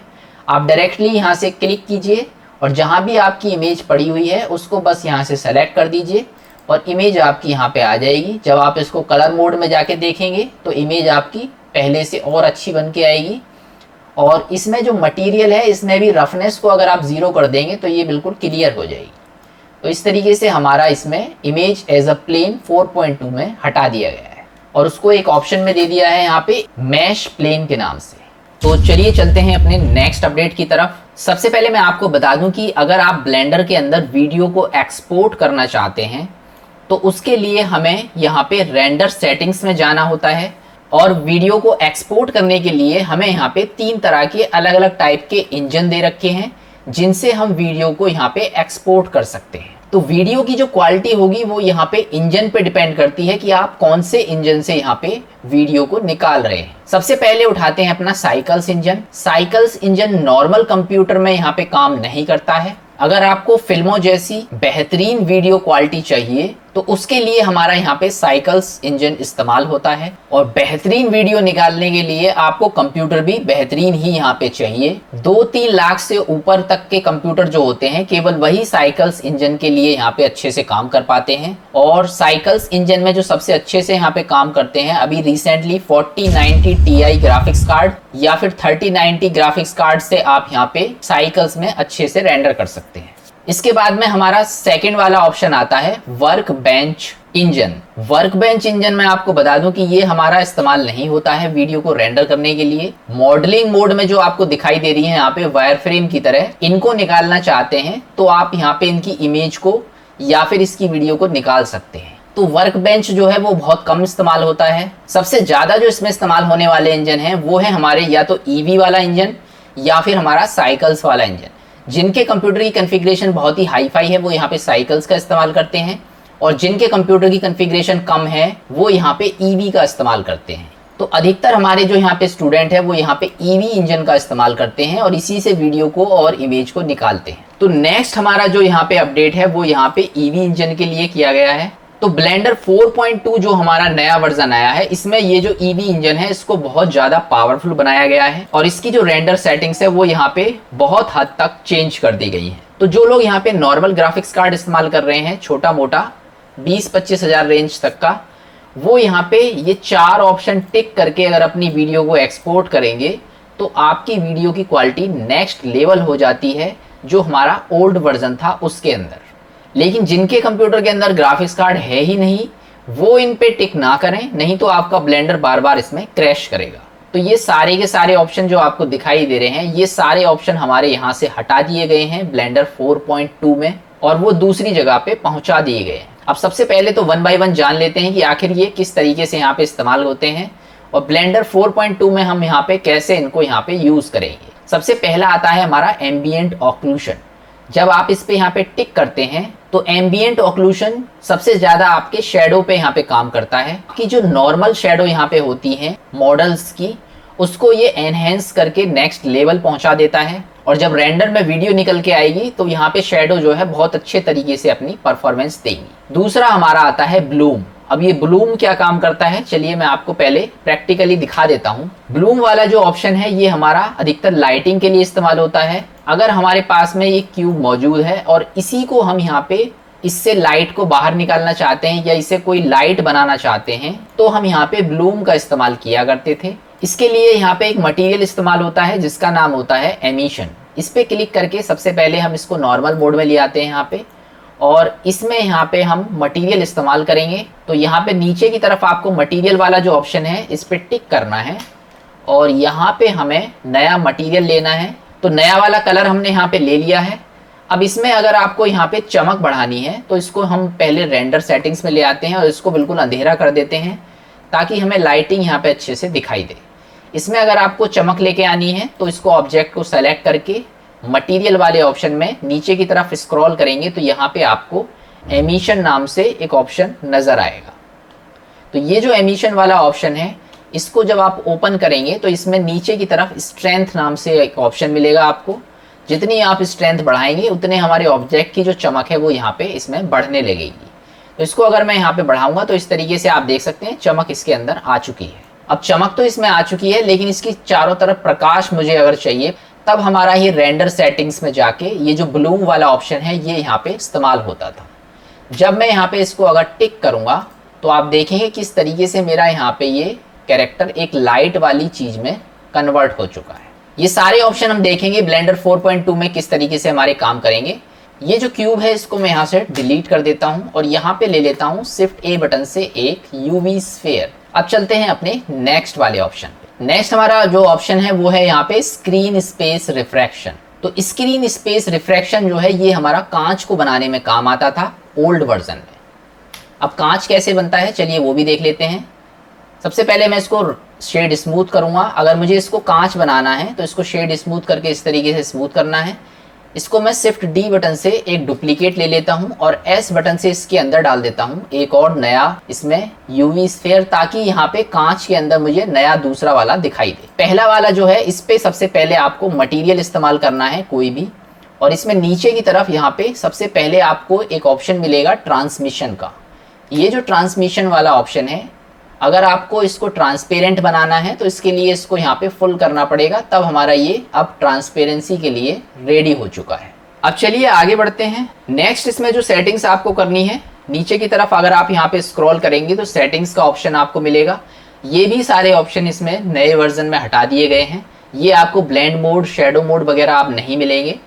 आप डायरेक्टली यहाँ से क्लिक कीजिए और जहाँ भी आपकी इमेज पड़ी हुई है उसको बस यहाँ से सेलेक्ट कर दीजिए और इमेज आपकी यहाँ पे आ जाएगी। जब आप इसको कलर मोड में जाके देखेंगे तो इमेज आपकी पहले से और अच्छी बन के आएगी। और इसमें जो मटेरियल है इसमें भी रफनेस को अगर आप 0 कर देंगे तो ये बिल्कुल क्लियर हो जाएगी। तो इस तरीके से हमारा इसमें इमेज एज अ प्लेन 4.2 में हटा दिया गया है और उसको एक ऑप्शन में दे दिया है यहाँ पे मैश प्लेन के नाम से। तो चलिए चलते हैं अपने नेक्स्ट अपडेट की तरफ। सबसे पहले मैं आपको बता दूं कि अगर आप ब्लेंडर के अंदर वीडियो को एक्सपोर्ट करना चाहते हैं तो उसके लिए हमें यहाँ पे रेंडर सेटिंग्स में जाना होता है और वीडियो को एक्सपोर्ट करने के लिए हमें यहाँ पे 3 तरह के अलग अलग टाइप के इंजन दे रखे हैं जिनसे हम वीडियो को यहाँ पे एक्सपोर्ट कर सकते हैं। तो वीडियो की जो क्वालिटी होगी वो यहाँ पे इंजन पे डिपेंड करती है कि आप कौन से इंजन से यहाँ पे वीडियो को निकाल रहे हैं। सबसे पहले उठाते हैं अपना cycles engine. Cycles engine normal computer में यहाँ पे काम नहीं करता है। अगर आपको फिल्मों जैसी बेहतरीन वीडियो क्वालिटी चाहिए तो उसके लिए हमारा यहाँ पे साइकिल्स इंजन इस्तेमाल होता है और बेहतरीन वीडियो निकालने के लिए आपको कंप्यूटर भी बेहतरीन ही यहाँ पे चाहिए। 2-3 लाख से ऊपर तक के कंप्यूटर जो होते हैं केवल वही साइकिल्स इंजन के लिए यहाँ पे अच्छे से काम कर पाते हैं। और साइकिल्स इंजन में जो सबसे अच्छे से यहाँ पे काम करते हैं अभी रिसेंटली 4090 Ti ग्राफिक्स कार्ड या फिर 3090 ग्राफिक्स कार्ड से आप यहाँ पे साइकिल्स में अच्छे से रेंडर कर सकते हैं। इसके बाद में हमारा सेकंड वाला ऑप्शन आता है work bench engine. Work bench engine में आपको बता दूं कि ये हमारा इस्तेमाल नहीं होता है वीडियो को रेंडर करने के लिए। मॉडलिंग मोड में जो आपको दिखाई दे रही है यहाँ पे वायर फ्रेम की तरह, इनको निकालना चाहते हैं तो आप यहाँ पे इनकी इमेज को या फिर इसकी वीडियो को निकाल सकते हैं। तो वर्क बेंच जो है वो बहुत कम इस्तेमाल होता है। सबसे ज्यादा जो इसमें इस्तेमाल होने वाले इंजन है वो है हमारे या तो ईवी वाला इंजन या फिर हमारा साइकिल्स वाला इंजन। जिनके कंप्यूटर की कॉन्फ़िगरेशन बहुत ही हाई फाई है वो यहाँ पे साइकिल्स का इस्तेमाल करते हैं और जिनके कंप्यूटर की कॉन्फ़िगरेशन कम है वो यहाँ पे ईवी का इस्तेमाल करते हैं। तो अधिकतर हमारे जो यहाँ पे स्टूडेंट है वो यहाँ पे ईवी इंजन का इस्तेमाल करते हैं और इसी से वीडियो को और इमेज को निकालते हैं। तो नेक्स्ट हमारा जो यहाँ पे अपडेट है वो यहाँ पे ईवी इंजन के लिए किया गया है। तो ब्लेंडर 4.2 जो हमारा नया वर्जन आया है इसमें ये जो ईवी इंजन है इसको बहुत ज्यादा पावरफुल बनाया गया है और इसकी जो रेंडर सेटिंग्स है वो यहाँ पे बहुत हद तक चेंज कर दी गई है। तो जो लोग यहाँ पे नॉर्मल ग्राफिक्स कार्ड इस्तेमाल कर रहे हैं छोटा मोटा 20-25 हज़ार रेंज तक का, वो यहाँ पे ये 4 ऑप्शन टिक करके अगर अपनी वीडियो को एक्सपोर्ट करेंगे तो आपकी वीडियो की क्वालिटी नेक्स्ट लेवल हो जाती है जो हमारा ओल्ड वर्जन था उसके अंदर। लेकिन जिनके कंप्यूटर के अंदर ग्राफिक्स कार्ड है ही नहीं वो इन पे टिक ना करें, नहीं तो आपका ब्लेंडर बार बार इसमें क्रैश करेगा। तो ये सारे के सारे ऑप्शन जो आपको दिखाई दे रहे हैं ये सारे ऑप्शन हमारे यहाँ से हटा दिए गए हैं ब्लेंडर 4.2 में और वो दूसरी जगह पे पहुंचा दिए गए हैं। अब सबसे पहले तो 1 बाय 1 जान लेते हैं कि आखिर ये किस तरीके से यहाँ पे इस्तेमाल होते हैं और ब्लेंडर 4.2 में हम यहाँ पे कैसे इनको यहाँ पे यूज करेंगे। सबसे पहला आता है हमारा एम्बिएंट ऑक्लूशन। जब आप इस पे यहाँ पे टिक करते हैं तो एम्बिएंट ऑक्लूशन सबसे ज्यादा आपके शेडो पे यहाँ पे काम करता है कि जो नॉर्मल शेडो यहाँ पे होती हैं मॉडल्स की उसको ये एनहेंस करके नेक्स्ट लेवल पहुंचा देता है। और जब रेंडर में वीडियो निकल के आएगी तो यहाँ पे शेडो जो है बहुत अच्छे तरीके से अपनी परफॉर्मेंस देंगी। दूसरा हमारा आता है ब्लूम। अब ये ब्लूम क्या काम करता है, चलिए मैं आपको पहले प्रैक्टिकली दिखा देता हूँ। ब्लूम वाला जो ऑप्शन है ये हमारा अधिकतर लाइटिंग के लिए इस्तेमाल होता है। अगर हमारे पास में ये क्यूब मौजूद है और इसी को हम यहाँ पे इससे लाइट को बाहर निकालना चाहते हैं या इसे कोई लाइट बनाना चाहते हैं तो हम यहाँ पे ब्लूम का इस्तेमाल किया करते थे। इसके लिए यहाँ पे एक मटेरियल इस्तेमाल होता है जिसका नाम होता है एमिशन। इस पे क्लिक करके सबसे पहले हम इसको नॉर्मल मोड में ले आते हैं यहाँ पे, और इसमें यहाँ पे हम मटेरियल इस्तेमाल करेंगे। तो यहाँ पे नीचे की तरफ आपको मटेरियल वाला जो ऑप्शन है इस पे टिक करना है और यहाँ पे हमें नया मटेरियल लेना है। तो नया वाला कलर हमने यहाँ पे ले लिया है। अब इसमें अगर आपको यहाँ पे चमक बढ़ानी है तो इसको हम पहले रेंडर सेटिंग्स में ले आते हैं और इसको बिल्कुल अंधेरा कर देते हैं ताकि हमें लाइटिंग यहाँ पे अच्छे से दिखाई दे। इसमें अगर आपको चमक लेके आनी है तो इसको ऑब्जेक्ट को सेलेक्ट करके मटेरियल वाले ऑप्शन में नीचे की तरफ स्क्रॉल करेंगे तो यहाँ पे आपको एमिशन नाम से एक ऑप्शन नज़र आएगा। तो ये जो एमिशन वाला ऑप्शन है इसको जब आप ओपन करेंगे तो इसमें नीचे की तरफ स्ट्रेंथ नाम से एक ऑप्शन मिलेगा आपको। जितनी आप स्ट्रेंथ बढ़ाएंगे उतने हमारे ऑब्जेक्ट की जो चमक है वो यहाँ पे इसमें बढ़ने लगेगी। तो इसको अगर मैं यहाँ पे बढ़ाऊंगा तो इस तरीके से आप देख सकते हैं चमक इसके अंदर आ चुकी है। अब चमक तो इसमें आ चुकी है लेकिन इसकी चारों तरफ प्रकाश मुझे अगर चाहिए तब हमारा ये रेंडर सेटिंग्स में जाके ये जो ब्लूम वाला ऑप्शन है ये यहाँ पे इस्तेमाल होता था। जब मैं यहाँ पे इसको अगर टिक करूँगा तो आप देखेंगे किस तरीके से मेरा यहाँ पे ये कैरेक्टर एक लाइट वाली चीज़ में कन्वर्ट हो चुका है। ये सारे ऑप्शन हम देखेंगे ब्लेंडर 4.2 में किस तरीके से हमारे काम करेंगे। ये जो क्यूब है इसको मैं यहाँ से डिलीट कर देता हूँ और यहाँ पे ले लेता हूँ शिफ्ट ए बटन से एक यूवी स्फीयर। अब चलते हैं अपने नेक्स्ट वाले ऑप्शन पे। नेक्स्ट हमारा जो ऑप्शन है वो है यहाँ पे स्क्रीन स्पेस रिफ्रैक्शन। तो स्क्रीन स्पेस रिफ्रैक्शन जो है ये हमारा कांच को बनाने में काम आता था ओल्ड वर्जन में। अब कांच कैसे बनता है चलिए वो भी देख लेते हैं। सबसे पहले मैं इसको शेड स्मूथ करूँगा। अगर मुझे इसको कांच बनाना है तो इसको शेड स्मूथ करके इस तरीके से स्मूथ करना है। इसको मैं शिफ्ट डी बटन से एक डुप्लीकेट ले लेता हूँ और एस बटन से इसके अंदर डाल देता हूँ एक और नया इसमें यूवी स्फीयर, ताकि यहाँ पे कांच के अंदर मुझे नया दूसरा वाला दिखाई दे। पहला वाला जो है इस पे सबसे पहले आपको मटेरियल इस्तेमाल करना है कोई भी, और इसमें नीचे की तरफ यहाँ पे सबसे पहले आपको एक ऑप्शन मिलेगा ट्रांसमिशन का। ये जो ट्रांसमिशन वाला ऑप्शन है अगर आपको इसको ट्रांसपेरेंट बनाना है तो इसके लिए इसको यहाँ पे फुल करना पड़ेगा, तब हमारा ये अब ट्रांसपेरेंसी के लिए रेडी हो चुका है। अब चलिए आगे बढ़ते हैं। नेक्स्ट इसमें जो सेटिंग्स आपको करनी है नीचे की तरफ अगर आप यहाँ पे स्क्रॉल करेंगे तो सेटिंग्स का ऑप्शन आपको मिलेगा। ये भी सारे ऑप्शन इसमें नए वर्जन में हटा दिए गए हैं। ये आपको ब्लेंड मोड, शेडो मोड वगैरह आप नहीं मिलेंगे।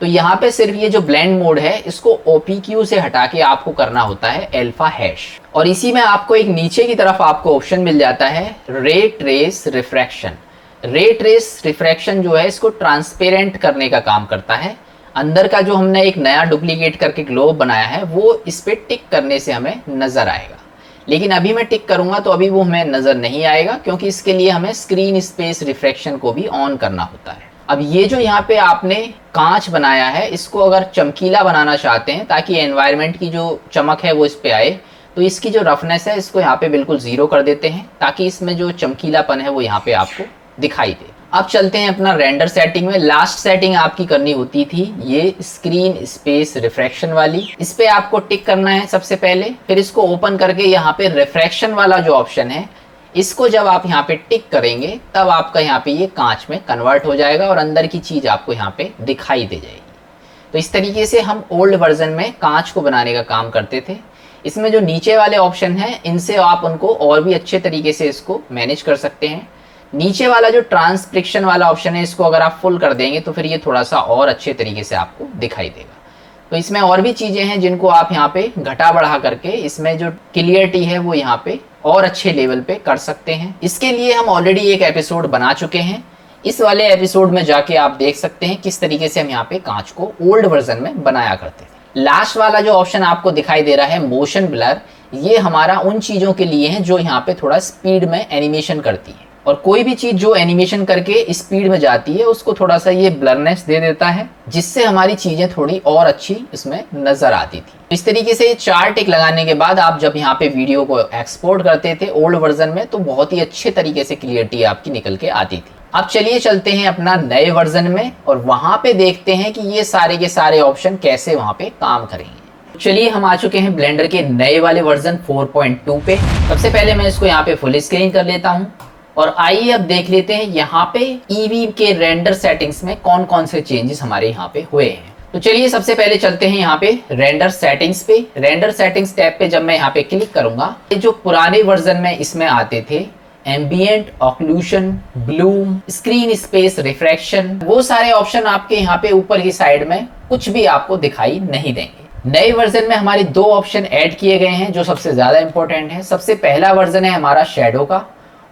तो यहाँ पे सिर्फ ये जो ब्लेंड मोड है इसको OPQ से हटा के आपको करना होता है अल्फा हैश, और इसी में आपको एक नीचे की तरफ आपको ऑप्शन मिल जाता है रे ट्रेस रिफ्रैक्शन। रे ट्रेस रिफ्रैक्शन जो है इसको ट्रांसपेरेंट करने का काम करता है। अंदर का जो हमने एक नया डुप्लीकेट करके ग्लोब बनाया है वो इस पे टिक करने से हमें नजर आएगा, लेकिन अभी मैं टिक करूंगा तो अभी वो हमें नजर नहीं आएगा क्योंकि इसके लिए हमें स्क्रीन स्पेस रिफ्रैक्शन को भी ऑन करना होता है। अब ये जो यहाँ पे आपने कांच बनाया है इसको अगर चमकीला बनाना चाहते हैं ताकि एनवायरनमेंट की जो चमक है वो इस पे आए, तो इसकी जो रफनेस है इसको यहाँ पे बिल्कुल 0 कर देते हैं ताकि इसमें जो चमकीलापन है वो यहाँ पे आपको दिखाई दे। अब चलते हैं अपना रेंडर सेटिंग में। लास्ट सेटिंग आपकी करनी होती थी ये स्क्रीन स्पेस रिफ्रैक्शन वाली। इस पे आपको टिक करना है सबसे पहले, फिर इसको ओपन करके यहाँ पे रिफ्रैक्शन वाला जो ऑप्शन है इसको जब आप यहाँ पे टिक करेंगे तब आपका यहाँ पे ये कांच में कन्वर्ट हो जाएगा और अंदर की चीज़ आपको यहाँ पे दिखाई दे जाएगी। तो इस तरीके से हम ओल्ड वर्जन में कांच को बनाने का काम करते थे। इसमें जो नीचे वाले ऑप्शन हैं इनसे आप उनको और भी अच्छे तरीके से इसको मैनेज कर सकते हैं। नीचे वाला जो ट्रांसपेरेंट वाला ऑप्शन है इसको अगर आप फुल कर देंगे तो फिर ये थोड़ा सा और अच्छे तरीके से आपको दिखाई देगा। तो इसमें और भी चीज़ें हैं जिनको आप यहाँ पे घटा बढ़ा करके इसमें जो क्लियरिटी है वो यहाँ पे और अच्छे लेवल पे कर सकते हैं। इसके लिए हम ऑलरेडी एक एपिसोड बना चुके हैं। इस वाले एपिसोड में जाके आप देख सकते हैं किस तरीके से हम यहाँ पे कांच को ओल्ड वर्जन में बनाया करते थे। लास्ट वाला जो ऑप्शन आपको दिखाई दे रहा है मोशन ब्लर, ये हमारा उन चीज़ों के लिए है जो यहाँ पे थोड़ा स्पीड में एनिमेशन करती है। और कोई भी चीज जो एनिमेशन करके स्पीड में जाती है उसको थोड़ा सा ये ब्लरनेस दे देता है, जिससे हमारी चीजें थोड़ी और अच्छी इसमें नजर आती थी। इस तरीके से 4 टिक लगाने के बाद आप जब यहाँ पे वीडियो को एक्सपोर्ट करते थे ओल्ड वर्जन में तो बहुत ही अच्छे तरीके से क्लियरिटी आपकी निकल के आती थी। अब चलिए चलते हैं अपना नए वर्जन में और वहां पे देखते हैं कि ये सारे के सारे ऑप्शन कैसे वहां पे काम करेंगे। चलिए हम आ चुके हैं ब्लेंडर के नए वाले वर्जन 4.2 पे। सबसे पहले मैं इसको यहाँ पे फुल स्क्रीन कर लेता हूँ और आइए अब देख लेते हैं यहाँ पे ईवी के रेंडर सेटिंग्स में कौन कौन से चेंजेस हमारे यहाँ पे हुए हैं। तो चलिए सबसे पहले चलते हैं यहाँ पे रेंडर सेटिंग्स पे। रेंडर सेटिंग्स टैब पे जब मैं यहाँ पे क्लिक करूंगा, ये जो पुराने वर्जन में इसमें आते थे ambient, occlusion, Bloom, screen space, refraction, वो सारे ऑप्शन आपके यहाँ पे ऊपर की साइड में कुछ भी आपको दिखाई नहीं देंगे। नए वर्जन में हमारे 2 ऑप्शन ऐड किए गए हैं जो सबसे ज्यादा इंपॉर्टेंट है। सबसे पहला वर्जन है हमारा शैडो का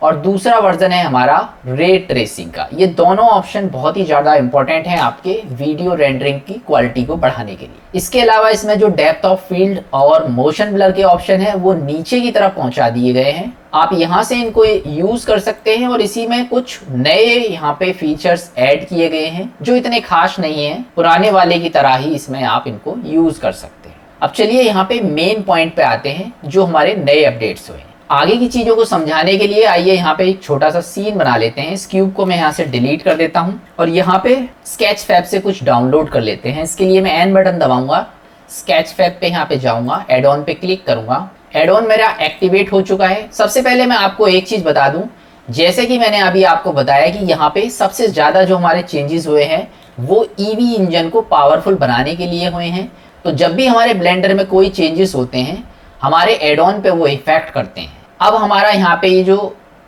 और दूसरा वर्जन है हमारा रे ट्रेसिंग का। ये दोनों ऑप्शन बहुत ही ज्यादा इंपॉर्टेंट हैं आपके वीडियो रेंडरिंग की क्वालिटी को बढ़ाने के लिए। इसके अलावा इसमें जो डेप्थ ऑफ फील्ड और मोशन ब्लर के ऑप्शन है वो नीचे की तरफ पहुंचा दिए गए हैं। आप यहां से इनको यूज कर सकते हैं और इसी में कुछ नए यहाँ पे फीचर्स ऐड किए गए हैं जो इतने खास नहीं है, पुराने वाले की तरह ही इसमें आप इनको यूज कर सकते हैं। अब चलिए यहाँ पे मेन पॉइंट पे आते हैं जो हमारे नए अपडेट्स हुए हैं। आगे की चीजों को समझाने के लिए आइए यहाँ पे एक छोटा सा सीन बना लेते हैं। इस क्यूब को मैं यहाँ से डिलीट कर देता हूँ और यहाँ पे स्केच फैब से कुछ डाउनलोड कर लेते हैं। इसके लिए मैं एन बटन दबाऊंगा, स्केच फैब पे यहाँ पे जाऊंगा, एड ऑन पे क्लिक करूंगा। एड ऑन मेरा एक्टिवेट हो चुका है। सबसे पहले मैं आपको एक चीज बता दूं, जैसे कि मैंने अभी आपको बताया कि यहाँ पे सबसे ज्यादा जो हमारे चेंजेस हुए हैं वो ईवी इंजन को पावरफुल बनाने के लिए हुए हैं। तो जब भी हमारे ब्लेंडर में कोई चेंजेस होते हैं हमारे एड ऑन पे वो इफेक्ट करते हैं। अब हमारा यहाँ पे ये जो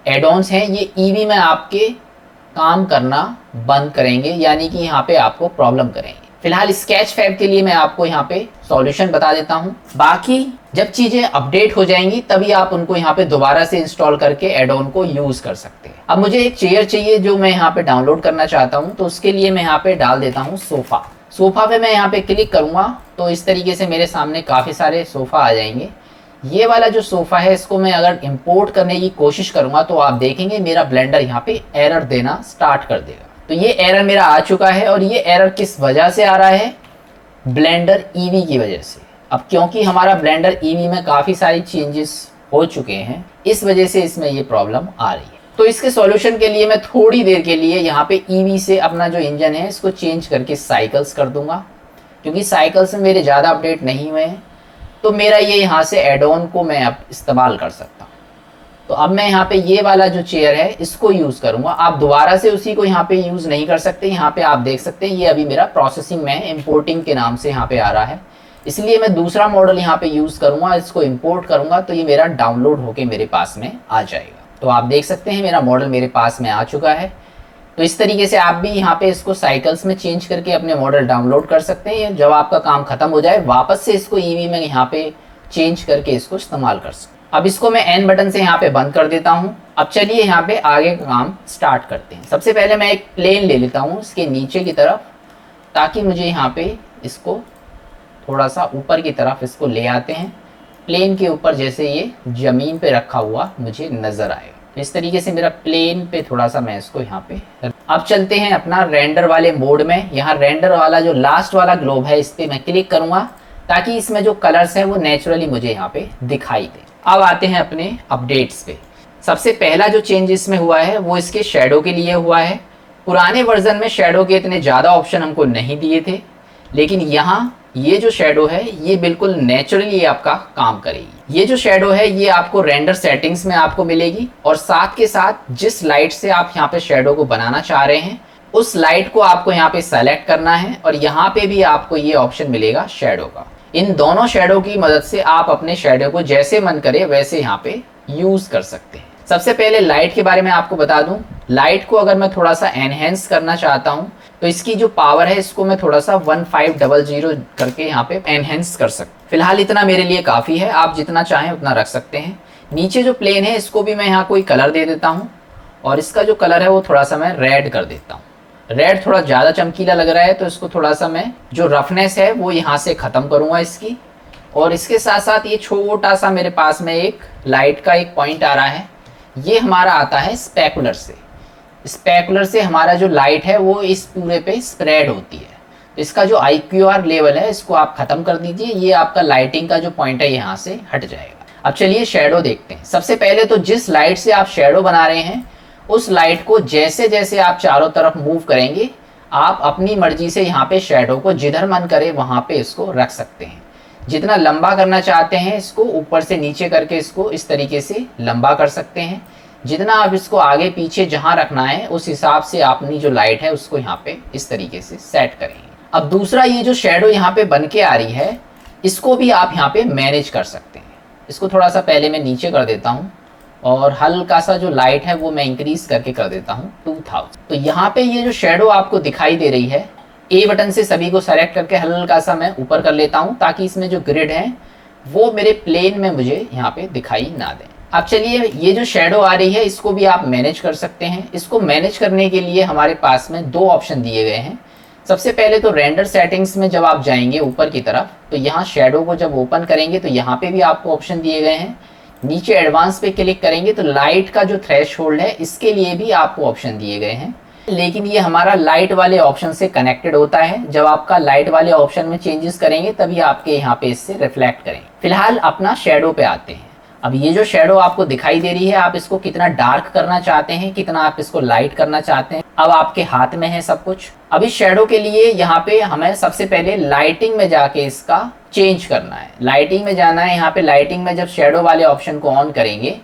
एड ऑन्स हैं ये ईवी में आपके काम करना बंद करेंगे, यानी कि यहाँ पे आपको प्रॉब्लम करेंगे। फिलहाल स्केच फैब के लिए मैं आपको यहाँ पे सॉल्यूशन बता देता हूँ। बाकी जब चीजें अपडेट हो जाएंगी तभी आप उनको यहाँ पे दोबारा से इंस्टॉल करके एड ऑन को यूज कर सकते हैं। अब मुझे एक चेयर चाहिए जो मैं यहाँ पे डाउनलोड करना चाहता हूँ, तो उसके लिए मैं यहाँ पे डाल देता हूँ सोफा। सोफा पे मैं यहाँ पे क्लिक करूंगा तो इस तरीके से मेरे सामने काफी सारे सोफा आ जाएंगे। ये वाला जो सोफा है इसको मैं अगर इंपोर्ट करने की कोशिश करूंगा तो आप देखेंगे मेरा ब्लेंडर यहाँ पे एरर देना स्टार्ट कर देगा। तो ये एरर मेरा आ चुका है और ये एरर किस वजह से आ रहा है, ब्लेंडर ईवी की वजह से। अब क्योंकि हमारा ब्लेंडर ईवी में काफी सारी चेंजेस हो चुके हैं इस वजह से इसमें ये प्रॉब्लम आ रही है। तो इसके सॉल्यूशन के लिए मैं थोड़ी देर के लिए यहाँ पे ईवी से अपना जो इंजन है इसको चेंज करके साइकिल्स कर दूंगा, क्योंकि साइकिल्स में मेरे ज़्यादा अपडेट नहीं हुए हैं तो मेरा ये यहाँ से एड ऑन को मैं अब इस्तेमाल कर सकता हूँ। तो अब मैं यहाँ पे ये वाला जो चेयर है इसको यूज़ करूँगा। आप दोबारा से उसी को यहाँ पे यूज़ नहीं कर सकते। यहाँ पे आप देख सकते हैं ये अभी मेरा प्रोसेसिंग में इंपोर्टिंग के नाम से यहाँ पे आ रहा है, इसलिए मैं दूसरा मॉडल यहाँ पे यूज़ करूँगा, इसको इम्पोर्ट करूँगा तो ये मेरा डाउनलोड होके मेरे पास में आ जाएगा। तो आप देख सकते हैं मेरा मॉडल मेरे पास में आ चुका है। तो इस तरीके से आप भी यहाँ पे इसको साइकिल्स में चेंज करके अपने मॉडल डाउनलोड कर सकते हैं। जब आपका काम खत्म हो जाए वापस से इसको ईवी में यहाँ पे चेंज करके इसको इस्तेमाल कर सकते हैं। अब इसको मैं एन बटन से यहाँ पे बंद कर देता हूँ। अब चलिए यहाँ पे आगे का काम स्टार्ट करते हैं। सबसे पहले मैं एक प्लेन ले लेता हूँ इसके नीचे की तरफ, ताकि मुझे यहाँ पे इसको थोड़ा सा ऊपर की तरफ इसको ले आते हैं। प्लेन के ऊपर जैसे ये ज़मीन पे रखा हुआ मुझे नज़र आएगा। इस तरीके से मेरा प्लेन पे थोड़ा सा मैं इसको यहाँ पे। अब चलते हैं अपना रेंडर वाले मोड में। यहाँ रेंडर वाला जो लास्ट वाला ग्लोब है इस पर मैं क्लिक करूँगा ताकि इसमें जो कलर्स हैं वो नेचुरली मुझे यहाँ पे दिखाई दे। अब आते हैं अपने अपडेट्स पे। सबसे पहला जो चेंज इसमें हुआ है वो इसके शेडो के लिए हुआ है। पुराने वर्जन में शेडो के इतने ज़्यादा ऑप्शन हमको नहीं दिए थे, लेकिन यहाँ ये जो शेडो है ये बिल्कुल नेचुरली आपका काम करेगी। ये जो शेडो है ये आपको रेंडर सेटिंग्स में आपको मिलेगी और साथ के साथ जिस लाइट से आप यहाँ पे शेडो को बनाना चाह रहे हैं उस लाइट को आपको यहाँ पे सेलेक्ट करना है और यहाँ पे भी आपको ये ऑप्शन मिलेगा शेडो का। इन दोनों शेडो की मदद से आप अपने शेडो को जैसे मन करे वैसे यहाँ पे यूज कर सकते हैं। सबसे पहले लाइट के बारे में आपको बता दूं, लाइट को अगर मैं थोड़ा सा एनहेंस करना चाहता हूं तो इसकी जो पावर है इसको मैं थोड़ा सा 1500 करके यहाँ पे एनहेंस कर सकता। फिलहाल इतना मेरे लिए काफ़ी है, आप जितना चाहें उतना रख सकते हैं। नीचे जो प्लेन है इसको भी मैं यहाँ कोई कलर दे देता हूँ और इसका जो कलर है वो थोड़ा सा मैं रेड कर देता हूँ। रेड थोड़ा ज़्यादा चमकीला लग रहा है तो इसको थोड़ा सा मैं जो रफनेस है वो यहाँ से ख़त्म करूँगा इसकी। और इसके साथ साथ ये छोटा सा मेरे पास में एक लाइट का एक पॉइंट आ रहा है, ये हमारा आता है स्पेकुलर से। स्पेकुलर से हमारा जो लाइट है वो इस पूरे पे स्प्रेड होती है। तो इसका जो IQR लेवल है इसको आप ख़त्म कर दीजिए, ये आपका लाइटिंग का जो पॉइंट है यहाँ से हट जाएगा। अब चलिए शेडो देखते हैं। सबसे पहले तो जिस लाइट से आप शेडो बना रहे हैं उस लाइट को जैसे जैसे आप चारों तरफ मूव करेंगे, आप अपनी मर्जी से यहाँ पे शेडो को जिधर मन करे वहाँ पे इसको रख सकते हैं। जितना लंबा करना चाहते हैं इसको ऊपर से नीचे करके इसको इस तरीके से लंबा कर सकते हैं। जितना आप इसको आगे पीछे जहाँ रखना है उस हिसाब से अपनी जो लाइट है उसको यहाँ पे इस तरीके से सेट करेंगे। अब दूसरा, ये जो शेडो यहाँ पे बन के आ रही है इसको भी आप यहाँ पे मैनेज कर सकते हैं। इसको थोड़ा सा पहले मैं नीचे कर देता हूँ और हल्का सा जो लाइट है वो मैं इंक्रीज करके कर देता हूँ 2000। तो यहाँ पे ये जो शेडो आपको दिखाई दे रही है, ए बटन से सभी को सेलेक्ट करके हल्का सा मैं ऊपर कर लेता हूँ ताकि इसमें जो ग्रिड है वो मेरे प्लेन में मुझे यहाँ पे दिखाई ना दें। अब चलिए ये जो शेडो आ रही है इसको भी आप मैनेज कर सकते हैं। इसको मैनेज करने के लिए हमारे पास में दो ऑप्शन दिए गए हैं। सबसे पहले तो रेंडर सेटिंग्स में जब आप जाएंगे ऊपर की तरफ तो यहाँ शेडो को जब ओपन करेंगे तो यहाँ पे भी आपको ऑप्शन दिए गए हैं। नीचे एडवांस पे क्लिक करेंगे तो लाइट का जो थ्रेशहोल्ड है इसके लिए भी आपको ऑप्शन दिए गए हैं, लेकिन ये हमारा लाइट वाले ऑप्शन से कनेक्टेड होता है। जब आपका लाइट वाले ऑप्शन में चेंजेस करेंगे तभी आपके यहाँ पे इससे रिफ्लेक्ट करेंगे। फिलहाल अपना शेडो पे आते हैं। अब ये जो शेडो आपको दिखाई दे रही है, आप इसको कितना डार्क करना चाहते हैं, कितना आप इसको लाइट करना चाहते हैं, अब आपके हाथ में है सब कुछ। अब इस शेडो के लिए यहाँ पे हमें सबसे पहले लाइटिंग में जाके इसका चेंज करना है। लाइटिंग में जाना है। यहाँ पे लाइटिंग में जब शेडो वाले ऑप्शन को ऑन करेंगे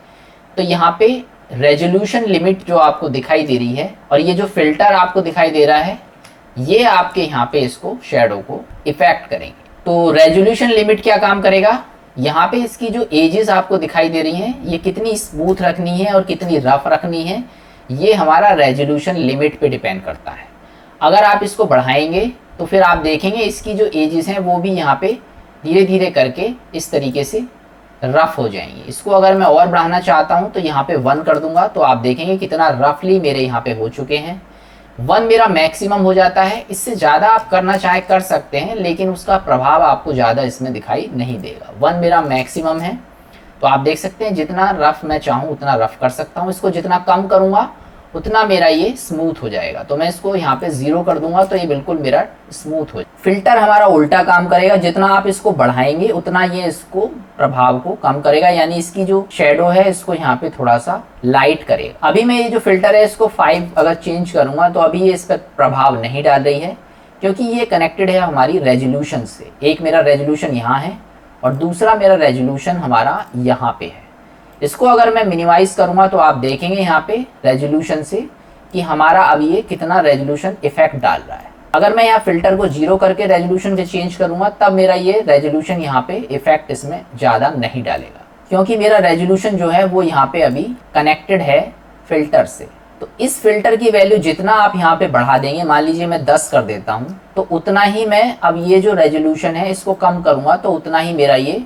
तो यहाँ पे रेजोल्यूशन लिमिट जो आपको दिखाई दे रही है और ये जो फिल्टर आपको दिखाई दे रहा है, ये आपके यहाँ पे इसको शेडो को इफेक्ट करेंगे। तो रेजोल्यूशन लिमिट क्या काम करेगा, यहाँ पे इसकी जो एजेस आपको दिखाई दे रही हैं, ये कितनी स्मूथ रखनी है और कितनी रफ रखनी है, ये हमारा रेजोल्यूशन लिमिट पे डिपेंड करता है। अगर आप इसको बढ़ाएंगे तो फिर आप देखेंगे इसकी जो एजेस हैं वो भी यहाँ पे धीरे धीरे करके इस तरीके से रफ हो जाएंगी। इसको अगर मैं और बढ़ाना चाहता हूँ तो यहाँ पे 1 कर दूंगा तो आप देखेंगे कितना रफली मेरे यहाँ पे हो चुके हैं। 1 मेरा मैक्सिमम हो जाता है। इससे ज़्यादा आप करना चाहे कर सकते हैं, लेकिन उसका प्रभाव आपको ज़्यादा इसमें दिखाई नहीं देगा। 1 मेरा मैक्सिमम है। तो आप देख सकते हैं जितना रफ मैं चाहूँ उतना रफ कर सकता हूँ। इसको जितना कम करूँगा उतना मेरा ये स्मूथ हो जाएगा। तो मैं इसको यहाँ पे 0 कर दूंगा तो ये बिल्कुल मेरा स्मूथ हो जाएगा। फिल्टर हमारा उल्टा काम करेगा, जितना आप इसको बढ़ाएंगे उतना ये इसको प्रभाव को कम करेगा, यानी इसकी जो शेडो है इसको यहाँ पे थोड़ा सा लाइट करेगा। अभी मैं ये जो फिल्टर है इसको 5 अगर चेंज करूंगा तो अभी ये इस पर प्रभाव नहीं डाल रही है, क्योंकि ये कनेक्टेड है हमारी रेजोल्यूशन से। एक मेरा रेजोल्यूशन यहाँ है और दूसरा मेरा रेजोल्यूशन हमारा यहाँ पे है। इसको अगर मैं मिनिमाइज करूंगा तो आप देखेंगे यहाँ पे रेजोल्यूशन से कि हमारा अब ये कितना रेजोल्यूशन इफेक्ट डाल रहा है। अगर मैं यहाँ फिल्टर को 0 करके रेजोल्यूशन के चेंज करूंगा तब मेरा ये रेजोल्यूशन यहाँ पे इफेक्ट इसमें ज़्यादा नहीं डालेगा, क्योंकि मेरा रेजोल्यूशन जो है वो यहाँ पे अभी कनेक्टेड है फिल्टर से। तो इस फिल्टर की वैल्यू जितना आप यहाँ पे बढ़ा देंगे, मान लीजिए मैं 10 कर देता हूँ, तो उतना ही मैं अब ये जो रेजोल्यूशन है इसको कम करूँगा तो उतना ही मेरा ये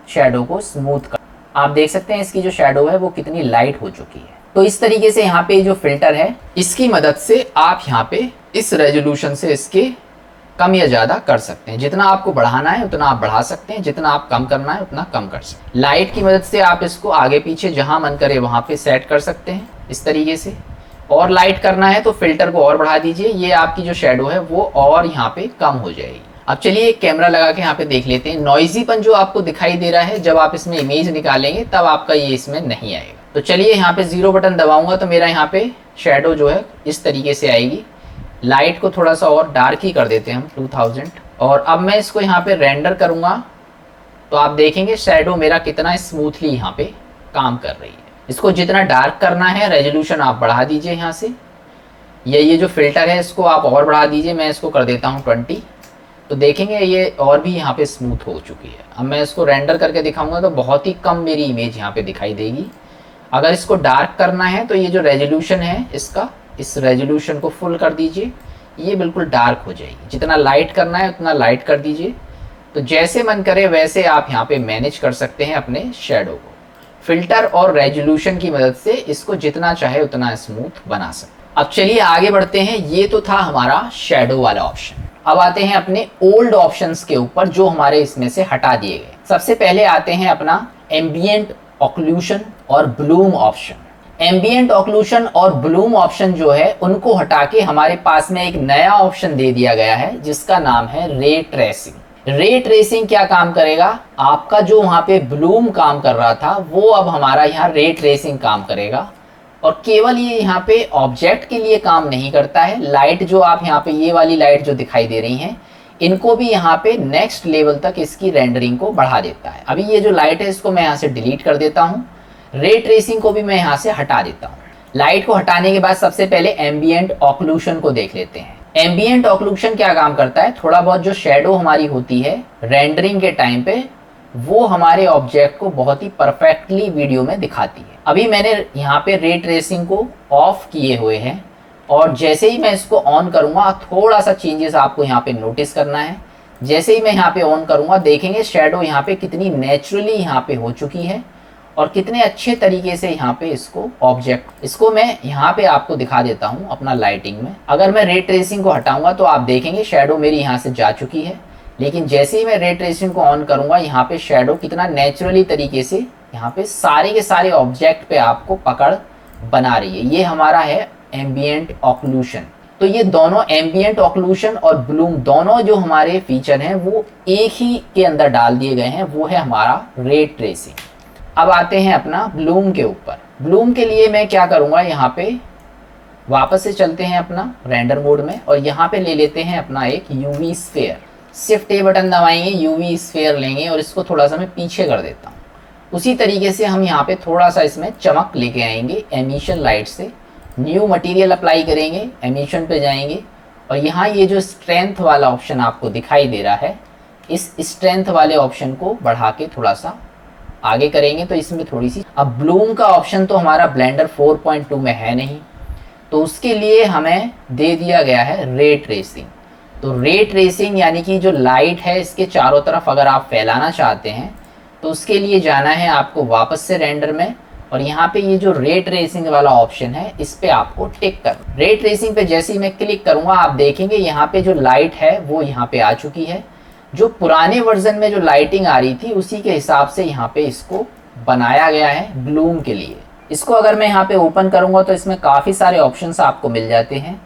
शेडो को स्मूथ कर। आप देख सकते हैं इसकी जो शेडो है वो कितनी लाइट हो चुकी है। तो इस तरीके से यहाँ पे जो फिल्टर है इसकी मदद से आप यहाँ पे इस रेजोल्यूशन से इसके कम या ज़्यादा कर सकते हैं। जितना आपको बढ़ाना है उतना आप बढ़ा सकते हैं, जितना आप कम करना है उतना कम कर सकते हैं। लाइट की मदद से आप इसको आगे पीछे जहाँ मन करे वहाँ पे सेट कर सकते हैं इस तरीके से। और लाइट करना है तो फिल्टर को और बढ़ा दीजिए, ये आपकी जो शेडो है वो और यहाँ पे कम हो जाएगी। अब चलिए एक कैमरा लगा के यहाँ पे देख लेते हैं। नॉइजीपन जो आपको दिखाई दे रहा है जब आप इसमें इमेज निकालेंगे तब आपका ये इसमें नहीं आएगा। तो चलिए यहाँ पे 0 बटन दबाऊंगा तो मेरा यहाँ पे शेडो जो है इस तरीके से आएगी। लाइट को थोड़ा सा और डार्क ही कर देते हैं हम 2000। और अब मैं इसको यहाँ पे रेंडर करूँगा तो आप देखेंगे शेडो मेरा कितना स्मूथली यहाँ पे काम कर रही है। इसको जितना डार्क करना है रेजोल्यूशन आप बढ़ा दीजिए यहाँ से, या ये जो फिल्टर है इसको आप और बढ़ा दीजिए। मैं इसको कर देता हूँ 20, तो देखेंगे ये और भी यहाँ पे स्मूथ हो चुकी है। अब मैं इसको रेंडर करके दिखाऊंगा तो बहुत ही कम मेरी इमेज यहाँ पे दिखाई देगी। अगर इसको डार्क करना है तो ये जो रेजोल्यूशन है इसका, इस रेजोल्यूशन को फुल कर दीजिए, ये बिल्कुल डार्क हो जाएगी। जितना लाइट करना है उतना लाइट कर दीजिए। तो जैसे मन करे वैसे आप यहाँ पे मैनेज कर सकते हैं अपने शेडो को। फिल्टर और रेजोल्यूशन की मदद से इसको जितना चाहे उतना स्मूथ बना सकते। अब चलिए आगे बढ़ते हैं। ये तो था हमारा शेडो वाला ऑप्शन। अब आते हैं अपने ओल्ड ऑप्शंस के ऊपर जो हमारे इसमें से हटा दिए गए। सबसे पहले आते हैं अपना एम्बिएंट ऑक्लूशन और ब्लूम ऑप्शन। एम्बिएंट ऑक्लूशन और ब्लूम ऑप्शन जो है उनको हटा के हमारे पास में एक नया ऑप्शन दे दिया गया है जिसका नाम है रे ट्रेसिंग। रे ट्रेसिंग क्या काम करेगा, आपका जो वहां पे ब्लूम काम कर रहा था वो अब हमारा यहाँ रे ट्रेसिंग काम करेगा। और केवल ये यहाँ पे ऑब्जेक्ट के लिए काम नहीं करता है, लाइट जो आप यहाँ पे ये वाली लाइट जो दिखाई दे रही हैं इनको भी यहाँ पे नेक्स्ट लेवल तक इसकी रेंडरिंग को बढ़ा देता है। अभी ये जो लाइट है इसको मैं यहाँ से डिलीट कर देता हूँ, रे ट्रेसिंग को भी मैं यहाँ से हटा देता हूँ। लाइट को हटाने के बाद सबसे पहले एम्बिएंट ऑक्लूशन को देख लेते हैं। एम्बिएंट ऑक्लूशन क्या काम करता है, थोड़ा बहुत जो शेडो हमारी होती है रेंडरिंग के टाइम पे वो हमारे ऑब्जेक्ट को बहुत ही परफेक्टली वीडियो में दिखाती है। अभी मैंने यहाँ पे रे ट्रेसिंग को ऑफ किए हुए हैं और जैसे ही मैं इसको ऑन करूँगा थोड़ा सा चेंजेस आपको यहाँ पे नोटिस करना है। जैसे ही मैं यहाँ पे ऑन करूँगा देखेंगे शेडो यहाँ पे कितनी नेचुरली यहाँ पे हो चुकी है और कितने अच्छे तरीके से यहाँ पे इसको ऑब्जेक्ट इसको मैं यहाँ पे आपको दिखा देता हूँ अपना लाइटिंग में। अगर मैं रे ट्रेसिंग को हटाऊंगा तो आप देखेंगे शेडो मेरी यहाँ से जा चुकी है, लेकिन जैसे ही मैं रे ट्रेसिंग को ऑन करूँगा यहाँ पे शेडो कितना नेचुरली तरीके से यहाँ पे सारे के सारे ऑब्जेक्ट पे आपको पकड़ बना रही है। ये हमारा है एम्बिएंट ऑक्लूशन। तो ये दोनों एम्बिएंट ऑक्लूशन और ब्लूम दोनों जो हमारे फीचर हैं वो एक ही के अंदर डाल दिए गए हैं, वो है हमारा रे ट्रेसिंग। अब आते हैं अपना ब्लूम के ऊपर। ब्लूम के लिए मैं क्या करूँगा, यहाँ पे वापस से चलते हैं अपना रेंडर मोड में और यहाँ पे ले लेते हैं अपना एक यूवी स्फीयर। शिफ्ट ए बटन दबाएंगे, यूवी स्फीयर लेंगे और इसको थोड़ा सा मैं पीछे कर देता हूँ। उसी तरीके से हम यहाँ पे थोड़ा सा इसमें चमक लेके आएंगे एमिशन लाइट से। न्यू मटेरियल अप्लाई करेंगे, एमिशन पे जाएंगे और यहाँ ये जो स्ट्रेंथ वाला ऑप्शन आपको दिखाई दे रहा है, इस स्ट्रेंथ वाले ऑप्शन को बढ़ा के थोड़ा सा आगे करेंगे तो इसमें थोड़ी सी, अब ब्लूम का ऑप्शन तो हमारा ब्लेंडर 4.2 में है नहीं, तो उसके लिए हमें दे दिया गया है रे ट्रेसिंग। तो रे ट्रेसिंग यानी कि जो लाइट है इसके चारों तरफ अगर आप फैलाना चाहते हैं तो उसके लिए जाना है आपको वापस से रेंडर में और यहाँ पे ये जो रे ट्रेसिंग वाला ऑप्शन है इस पे आपको टिक कर, रे ट्रेसिंग पे जैसे ही मैं क्लिक करूँगा आप देखेंगे यहाँ पे जो लाइट है वो यहाँ पे आ चुकी है। जो पुराने वर्जन में जो लाइटिंग आ रही थी उसी के हिसाब से यहाँ पे इसको बनाया गया है ब्लूम के लिए। इसको अगर मैं यहाँ पे ओपन करूँगा तो इसमें काफ़ी सारे ऑप्शंस आपको मिल जाते हैं।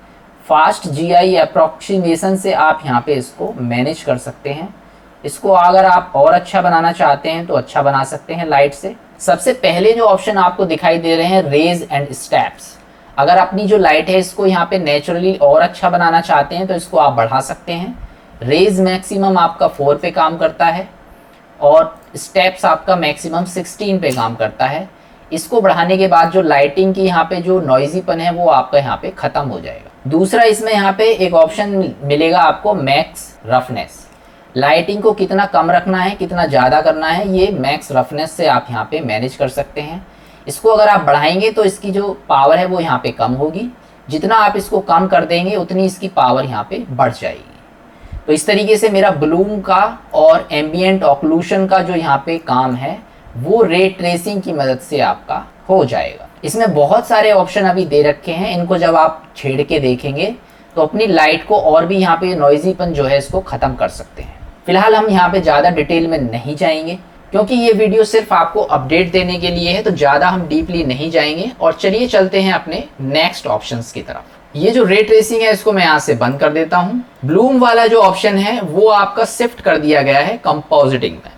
फास्ट GI अप्रॉक्सीमेशन से आप यहाँ पे इसको मैनेज कर सकते हैं। इसको अगर आप और अच्छा बनाना चाहते हैं तो अच्छा बना सकते हैं लाइट से। सबसे पहले जो ऑप्शन आपको दिखाई दे रहे हैं रेज एंड स्टेप्स, अगर अपनी जो लाइट है इसको यहाँ पे नेचुरली और अच्छा बनाना चाहते हैं तो इसको आप बढ़ा सकते हैं। रेज मैक्सिमम आपका 4 पे काम करता है और स्टेप्स आपका मैक्सिमम 16 पे काम करता है। इसको बढ़ाने के बाद जो लाइटिंग की यहाँ पे जो नॉइजीपन है वो आपका यहाँ पे ख़त्म हो जाएगा। दूसरा इसमें यहाँ पे एक ऑप्शन मिलेगा आपको मैक्स रफनेस, लाइटिंग को कितना कम रखना है कितना ज़्यादा करना है ये मैक्स रफनेस से आप यहाँ पे मैनेज कर सकते हैं। इसको अगर आप बढ़ाएंगे तो इसकी जो पावर है वो यहाँ पे कम होगी, जितना आप इसको कम कर देंगे उतनी इसकी पावर यहाँ पे बढ़ जाएगी। तो इस तरीके से मेरा ब्लूम का और एम्बिएंट ऑक्लूशन का जो यहाँ पे काम है वो रे ट्रेसिंग की मदद से आपका हो जाएगा। इसमें बहुत सारे ऑप्शन अभी दे रखे हैं, इनको जब आप छेड़ के देखेंगे तो अपनी लाइट को और भी यहाँ पे नॉइजीपन जो है इसको ख़त्म कर सकते हैं। फिलहाल हम यहाँ पे ज़्यादा डिटेल में नहीं जाएंगे क्योंकि ये वीडियो सिर्फ आपको अपडेट देने के लिए है, तो ज़्यादा हम डीपली नहीं जाएंगे। और चलिए चलते हैं अपने नेक्स्ट ऑप्शंस की तरफ। ये जो रे ट्रेसिंग है इसको मैं यहाँ से बंद कर देता हूँ। ब्लूम वाला जो ऑप्शन है वो आपका शिफ्ट कर दिया गया है कंपोजिटिंग में।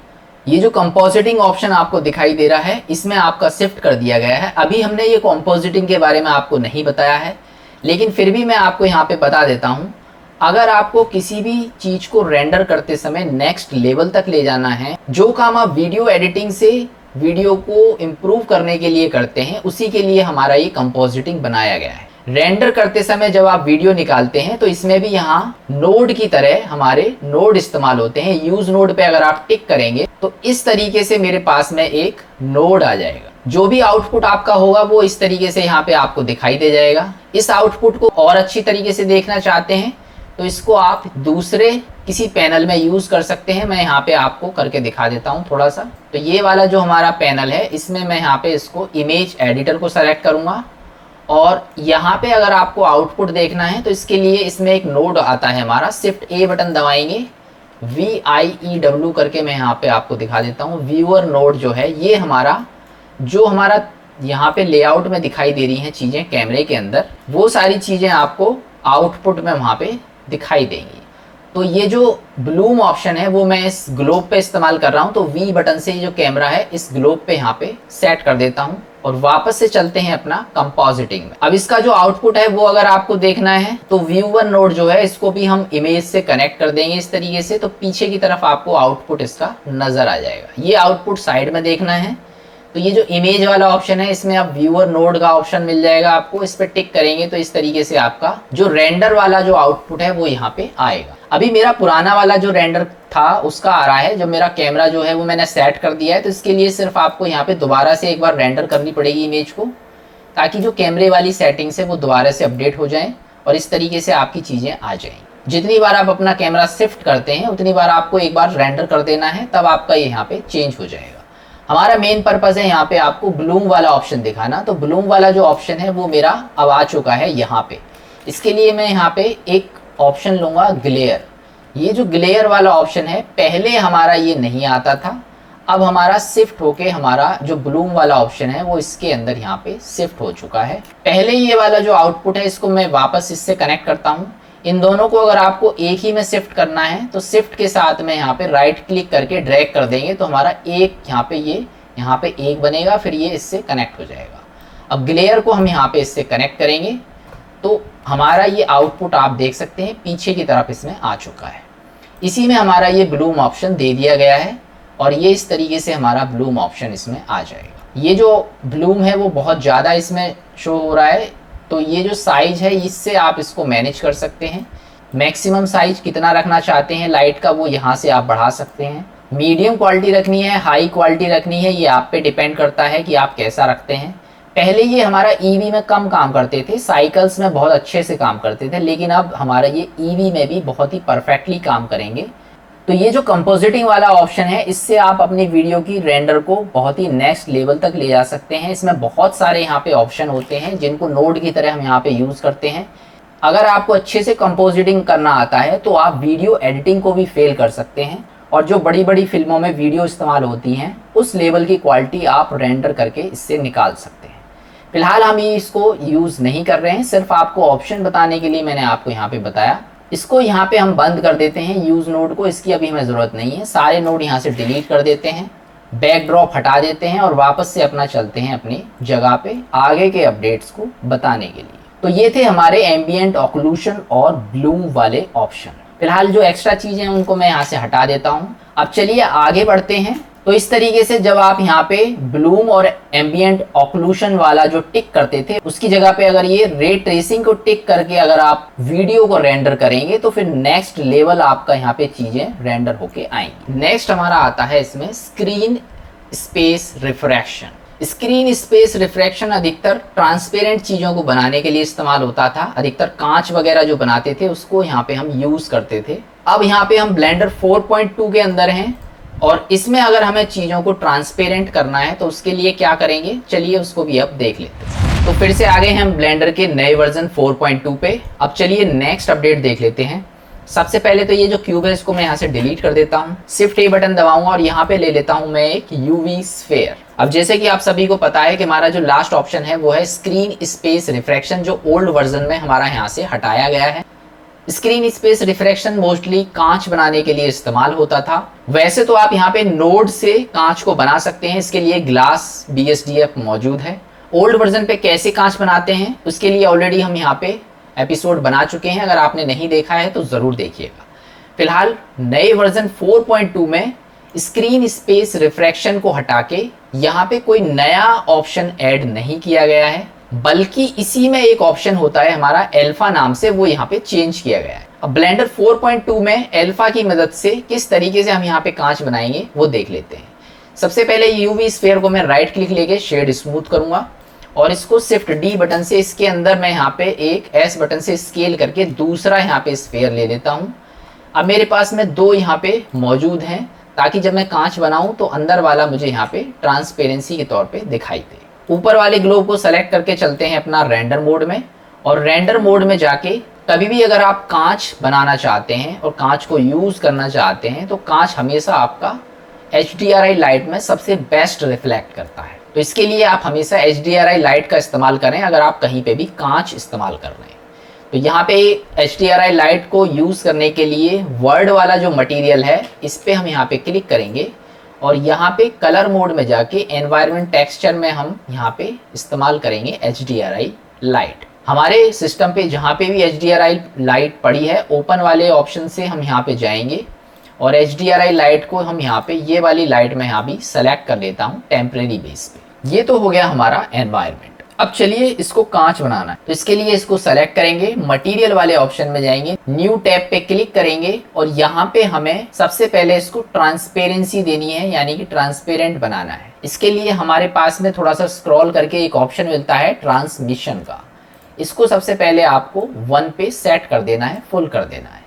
ये जो कंपोजिटिंग ऑप्शन आपको दिखाई दे रहा है इसमें आपका शिफ्ट कर दिया गया है। अभी हमने ये कंपोजिटिंग के बारे में आपको नहीं बताया है, लेकिन फिर भी मैं आपको यहाँ पे बता देता हूँ। अगर आपको किसी भी चीज़ को रेंडर करते समय नेक्स्ट लेवल तक ले जाना है, जो काम आप वीडियो एडिटिंग से वीडियो को इम्प्रूव करने के लिए करते हैं, उसी के लिए हमारा ये कंपोजिटिंग बनाया गया है। रेंडर करते समय जब आप वीडियो निकालते हैं तो इसमें भी यहाँ नोड की तरह हमारे नोड इस्तेमाल होते हैं। यूज नोड पे अगर आप टिक करेंगे तो इस तरीके से मेरे पास में एक नोड आ जाएगा। जो भी आउटपुट आपका होगा वो इस तरीके से यहाँ पे आपको दिखाई दे जाएगा। इस आउटपुट को और अच्छी तरीके से देखना चाहते हैं तो इसको आप दूसरे किसी पैनल में यूज़ कर सकते हैं। मैं यहाँ पे आपको करके दिखा देता हूँ थोड़ा सा। तो ये वाला जो हमारा पैनल है इसमें मैं यहाँ पे इसको इमेज एडिटर को सेलेक्ट करूँगा और यहाँ पे अगर आपको आउटपुट देखना है तो इसके लिए इसमें एक नोड आता है हमारा। शिफ्ट ए बटन दबाएंगे, VIEW करके मैं यहाँ पे आपको दिखा देता हूँ। व्यूअर नोड जो है ये हमारा यहाँ पे लेआउट में दिखाई दे रही हैं चीज़ें कैमरे के अंदर, वो सारी चीज़ें आपको आउटपुट में वहाँ पे दिखाई देंगी। तो ये जो ब्लूम ऑप्शन है वो मैं इस ग्लोब पे इस्तेमाल कर रहा हूँ, तो वी बटन से जो कैमरा है इस ग्लोब पे यहाँ पे सेट कर देता हूँ और वापस से चलते हैं अपना कंपोजिटिंग में। अब इसका जो आउटपुट है वो अगर आपको देखना है तो व्यूअर नोड जो है इसको भी हम इमेज से कनेक्ट कर देंगे इस तरीके से, तो पीछे की तरफ आपको आउटपुट इसका नजर आ जाएगा। ये आउटपुट साइड में देखना है तो ये जो इमेज वाला ऑप्शन है इसमें आप व्यूअर नोड का ऑप्शन मिल जाएगा आपको, इस पर टिक करेंगे तो इस तरीके से आपका जो रेंडर वाला जो आउटपुट है वो यहाँ पे आएगा। अभी मेरा पुराना वाला जो रेंडर था उसका आ रहा है, जो मेरा कैमरा जो है वो मैंने सेट कर दिया है, तो इसके लिए सिर्फ आपको यहाँ पे दोबारा से एक बार रेंडर करनी पड़ेगी इमेज को, ताकि जो कैमरे वाली सेटिंग्स है वो दोबारा से अपडेट हो जाएं और इस तरीके से आपकी चीज़ें आ जाएं। जितनी बार आप अपना कैमरा शिफ्ट करते हैं उतनी बार आपको एक बार रेंडर कर देना है, तब आपका ये यहाँ पे चेंज हो जाएगा। हमारा मेन पर्पज़ है यहाँ पे आपको ब्लूम वाला ऑप्शन दिखाना, तो ब्लूम वाला जो ऑप्शन है वो मेरा अब आ चुका है यहाँ पे। इसके लिए मैं यहाँ पे एक ऑप्शन लूँगा ग्लेयर। ये जो ग्लेयर वाला ऑप्शन है पहले हमारा ये नहीं आता था, अब हमारा शिफ्ट होके हमारा जो ब्लूम वाला ऑप्शन है वो इसके अंदर यहाँ पे शिफ्ट हो चुका है। पहले ये वाला जो आउटपुट है इसको मैं वापस इससे कनेक्ट करता हूँ। इन दोनों को अगर आपको एक ही में शिफ्ट करना है तो शिफ्ट के साथ में यहाँ पे राइट क्लिक करके ड्रैग कर देंगे तो हमारा एक यहाँ पे एक बनेगा, फिर ये इससे कनेक्ट हो जाएगा। अब ग्लेयर को हम यहाँ पे इससे कनेक्ट करेंगे तो हमारा ये आउटपुट आप देख सकते हैं पीछे की तरफ इसमें आ चुका है। इसी में हमारा ये ब्लूम ऑप्शन दे दिया गया है और ये इस तरीके से हमारा ब्लूम ऑप्शन इसमें आ जाएगा। ये जो ब्लूम है वो बहुत ज़्यादा इसमें शो हो रहा है, तो ये जो साइज है इससे आप इसको मैनेज कर सकते हैं। मैक्सिमम साइज कितना रखना चाहते हैं लाइट का वो यहाँ से आप बढ़ा सकते हैं। मीडियम क्वालिटी रखनी है, हाई क्वालिटी रखनी है, ये आप पे डिपेंड करता है कि आप कैसा रखते हैं। पहले ये हमारा ईवी में कम काम करते थे, साइकिल्स में बहुत अच्छे से काम करते थे, लेकिन अब हमारा ये ईवी में भी बहुत ही परफेक्टली काम करेंगे। तो ये जो कंपोजिटिंग वाला ऑप्शन है इससे आप अपनी वीडियो की रेंडर को बहुत ही नेक्स्ट लेवल तक ले जा सकते हैं। इसमें बहुत सारे यहाँ पे ऑप्शन होते हैं जिनको नोड की तरह हम यहाँ पे यूज़ करते हैं। अगर आपको अच्छे से कंपोजिटिंग करना आता है तो आप वीडियो एडिटिंग को भी फेल कर सकते हैं और जो बड़ी बड़ी फिल्मों में वीडियो इस्तेमाल होती हैं उस लेवल की क्वालिटी आप रेंडर करके इससे निकाल सकते हैं। फिलहाल हम ये इसको यूज़ नहीं कर रहे हैं, सिर्फ आपको ऑप्शन बताने के लिए मैंने आपको यहाँ पे बताया। इसको यहाँ पे हम बंद कर देते हैं यूज़ नोड को, इसकी अभी हमें ज़रूरत नहीं है। सारे नोड यहाँ से डिलीट कर देते हैं, बैकड्रॉप हटा देते हैं और वापस से अपना चलते हैं अपनी जगह पे आगे के अपडेट्स को बताने के लिए। तो ये थे हमारे एम्बिएंट ऑक्लूशन और ब्लूम वाले ऑप्शन। फिलहाल जो एक्स्ट्रा चीज़ें हैं उनको मैं यहाँ से हटा देता हूँ। अब चलिए आगे बढ़ते हैं। तो इस तरीके से जब आप यहाँ पे ब्लूम और एम्बिएंट ऑक्लूशन वाला जो टिक करते थे उसकी जगह पे अगर ये रे ट्रेसिंग को टिक करके अगर आप वीडियो को रेंडर करेंगे तो फिर नेक्स्ट लेवल आपका यहाँ पे चीजें रेंडर होके आएंगी। नेक्स्ट हमारा आता है इसमें screen space refraction. Screen space refraction अधिकतर ट्रांसपेरेंट चीज़ों को बनाने के लिए इस्तेमाल होता था। अधिकतर कांच वगैरह जो बनाते थे उसको यहाँ पे हम यूज़ करते थे। अब यहाँ पे हम ब्लेंडर 4.2 के अंदर हैं और इसमें अगर हमें चीज़ों को ट्रांसपेरेंट करना है तो उसके लिए क्या करेंगे, चलिए उसको भी अब देख लेते हैं। तो फिर से आ गए हम ब्लेंडर के नए वर्जन 4.2 पे। अब चलिए नेक्स्ट अपडेट देख लेते हैं। सबसे पहले तो ये जो क्यूब है इसको मैं यहाँ से डिलीट कर देता हूँ। शिफ्ट ए बटन दबाऊंगा और यहाँ पे ले लेता हूँ मैं एक यूवी स्फेयर। अब जैसे कि आप सभी को पता है कि हमारा जो लास्ट ऑप्शन है वो है स्क्रीन स्पेस रिफ्रैक्शन, जो ओल्ड वर्जन में हमारा यहाँ से हटाया गया है। स्क्रीन स्पेस रिफ्रैक्शन मोस्टली कांच बनाने के लिए इस्तेमाल होता था। वैसे तो आप यहाँ पे नोड से कांच को बना सकते हैं, इसके लिए ग्लास BSDF मौजूद है। ओल्ड वर्जन पे कैसे कांच बनाते हैं उसके लिए ऑलरेडी हम यहाँ पे एपिसोड बना चुके हैं, अगर आपने नहीं देखा है तो ज़रूर देखिएगा। फिलहाल नए वर्जन 4.2 में स्क्रीन स्पेस रिफ्रैक्शन को हटा के यहाँ पे कोई नया ऑप्शन ऐड नहीं किया गया है, बल्कि इसी में एक ऑप्शन होता है हमारा अल्फा नाम से, वो यहाँ पे चेंज किया गया है। अब ब्लेंडर 4.2 में अल्फा की मदद से किस तरीके से हम यहाँ पे कांच बनाएंगे वो देख लेते हैं। सबसे पहले यूवी स्फेयर को मैं राइट क्लिक लेके शेड स्मूथ करूंगा और इसको शिफ्ट D बटन से इसके अंदर मैं यहाँ पे एक S बटन से स्केल करके दूसरा यहाँ पे स्फेयर ले लेता हूँ। अब मेरे पास में दो यहाँ पे मौजूद हैं ताकि जब मैं कांच बनाऊँ तो अंदर वाला मुझे यहाँ पे ट्रांसपेरेंसी के तौर पे दिखाई दे। ऊपर वाले ग्लोब को सेलेक्ट करके चलते हैं अपना रेंडर मोड में और रेंडर मोड में जाके कभी भी अगर आप कांच बनाना चाहते हैं और कांच को यूज़ करना चाहते हैं तो कांच हमेशा आपका HDRI लाइट में सबसे बेस्ट रिफ्लेक्ट करता है। तो इसके लिए आप हमेशा HDRI लाइट का इस्तेमाल करें अगर आप कहीं पे भी कांच इस्तेमाल कर रहे हैं। तो यहाँ पे HDRI लाइट को यूज़ करने के लिए वर्ड वाला जो मटेरियल है इस पे हम यहाँ पे क्लिक करेंगे और यहाँ पे कलर मोड में जाके एनवायरनमेंट टेक्सचर में हम यहाँ पे इस्तेमाल करेंगे HDRI लाइट। हमारे सिस्टम पे जहाँ पे भी HDRI लाइट पड़ी है ओपन वाले ऑप्शन से हम यहाँ पे जाएंगे और HDRI लाइट को हम यहाँ पे ये वाली लाइट में यहाँ भी सेलेक्ट कर लेता हूँ टेम्परेरी बेस पे। ये तो हो गया हमारा एनवायरनमेंट। अब चलिए इसको कांच बनाना है, तो इसके लिए इसको सेलेक्ट करेंगे, मटेरियल वाले ऑप्शन में जाएंगे, न्यू टैब पे क्लिक करेंगे और यहाँ पे हमें सबसे पहले इसको ट्रांसपेरेंसी देनी है, यानी कि ट्रांसपेरेंट बनाना है। इसके लिए हमारे पास में थोड़ा सा स्क्रॉल करके एक ऑप्शन मिलता है ट्रांसमिशन का, इसको सबसे पहले आपको 1 पे सेट कर देना है, फुल कर देना है।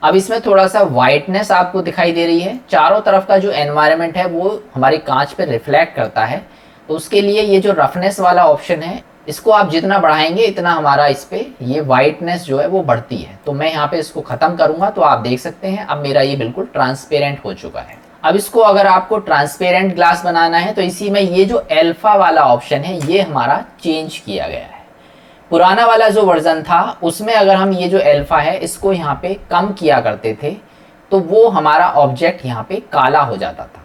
अब इसमें थोड़ा सा वाइटनेस आपको दिखाई दे रही है, चारों तरफ का जो एनवायरनमेंट है वो हमारे कांच पे रिफ्लेक्ट करता है, तो उसके लिए ये जो रफनेस वाला ऑप्शन है इसको आप जितना बढ़ाएंगे इतना हमारा इस पे ये वाइटनेस जो है वो बढ़ती है। तो मैं यहाँ पे इसको ख़त्म करूँगा तो आप देख सकते हैं अब मेरा ये बिल्कुल ट्रांसपेरेंट हो चुका है। अब इसको अगर आपको ट्रांसपेरेंट ग्लास बनाना है तो इसी में ये जो अल्फा वाला ऑप्शन है ये हमारा चेंज किया गया है। पुराना वाला जो वर्जन था उसमें अगर हम ये जो अल्फा है इसको यहाँ पे कम किया करते थे तो वो हमारा ऑब्जेक्ट यहाँ पे काला हो जाता था,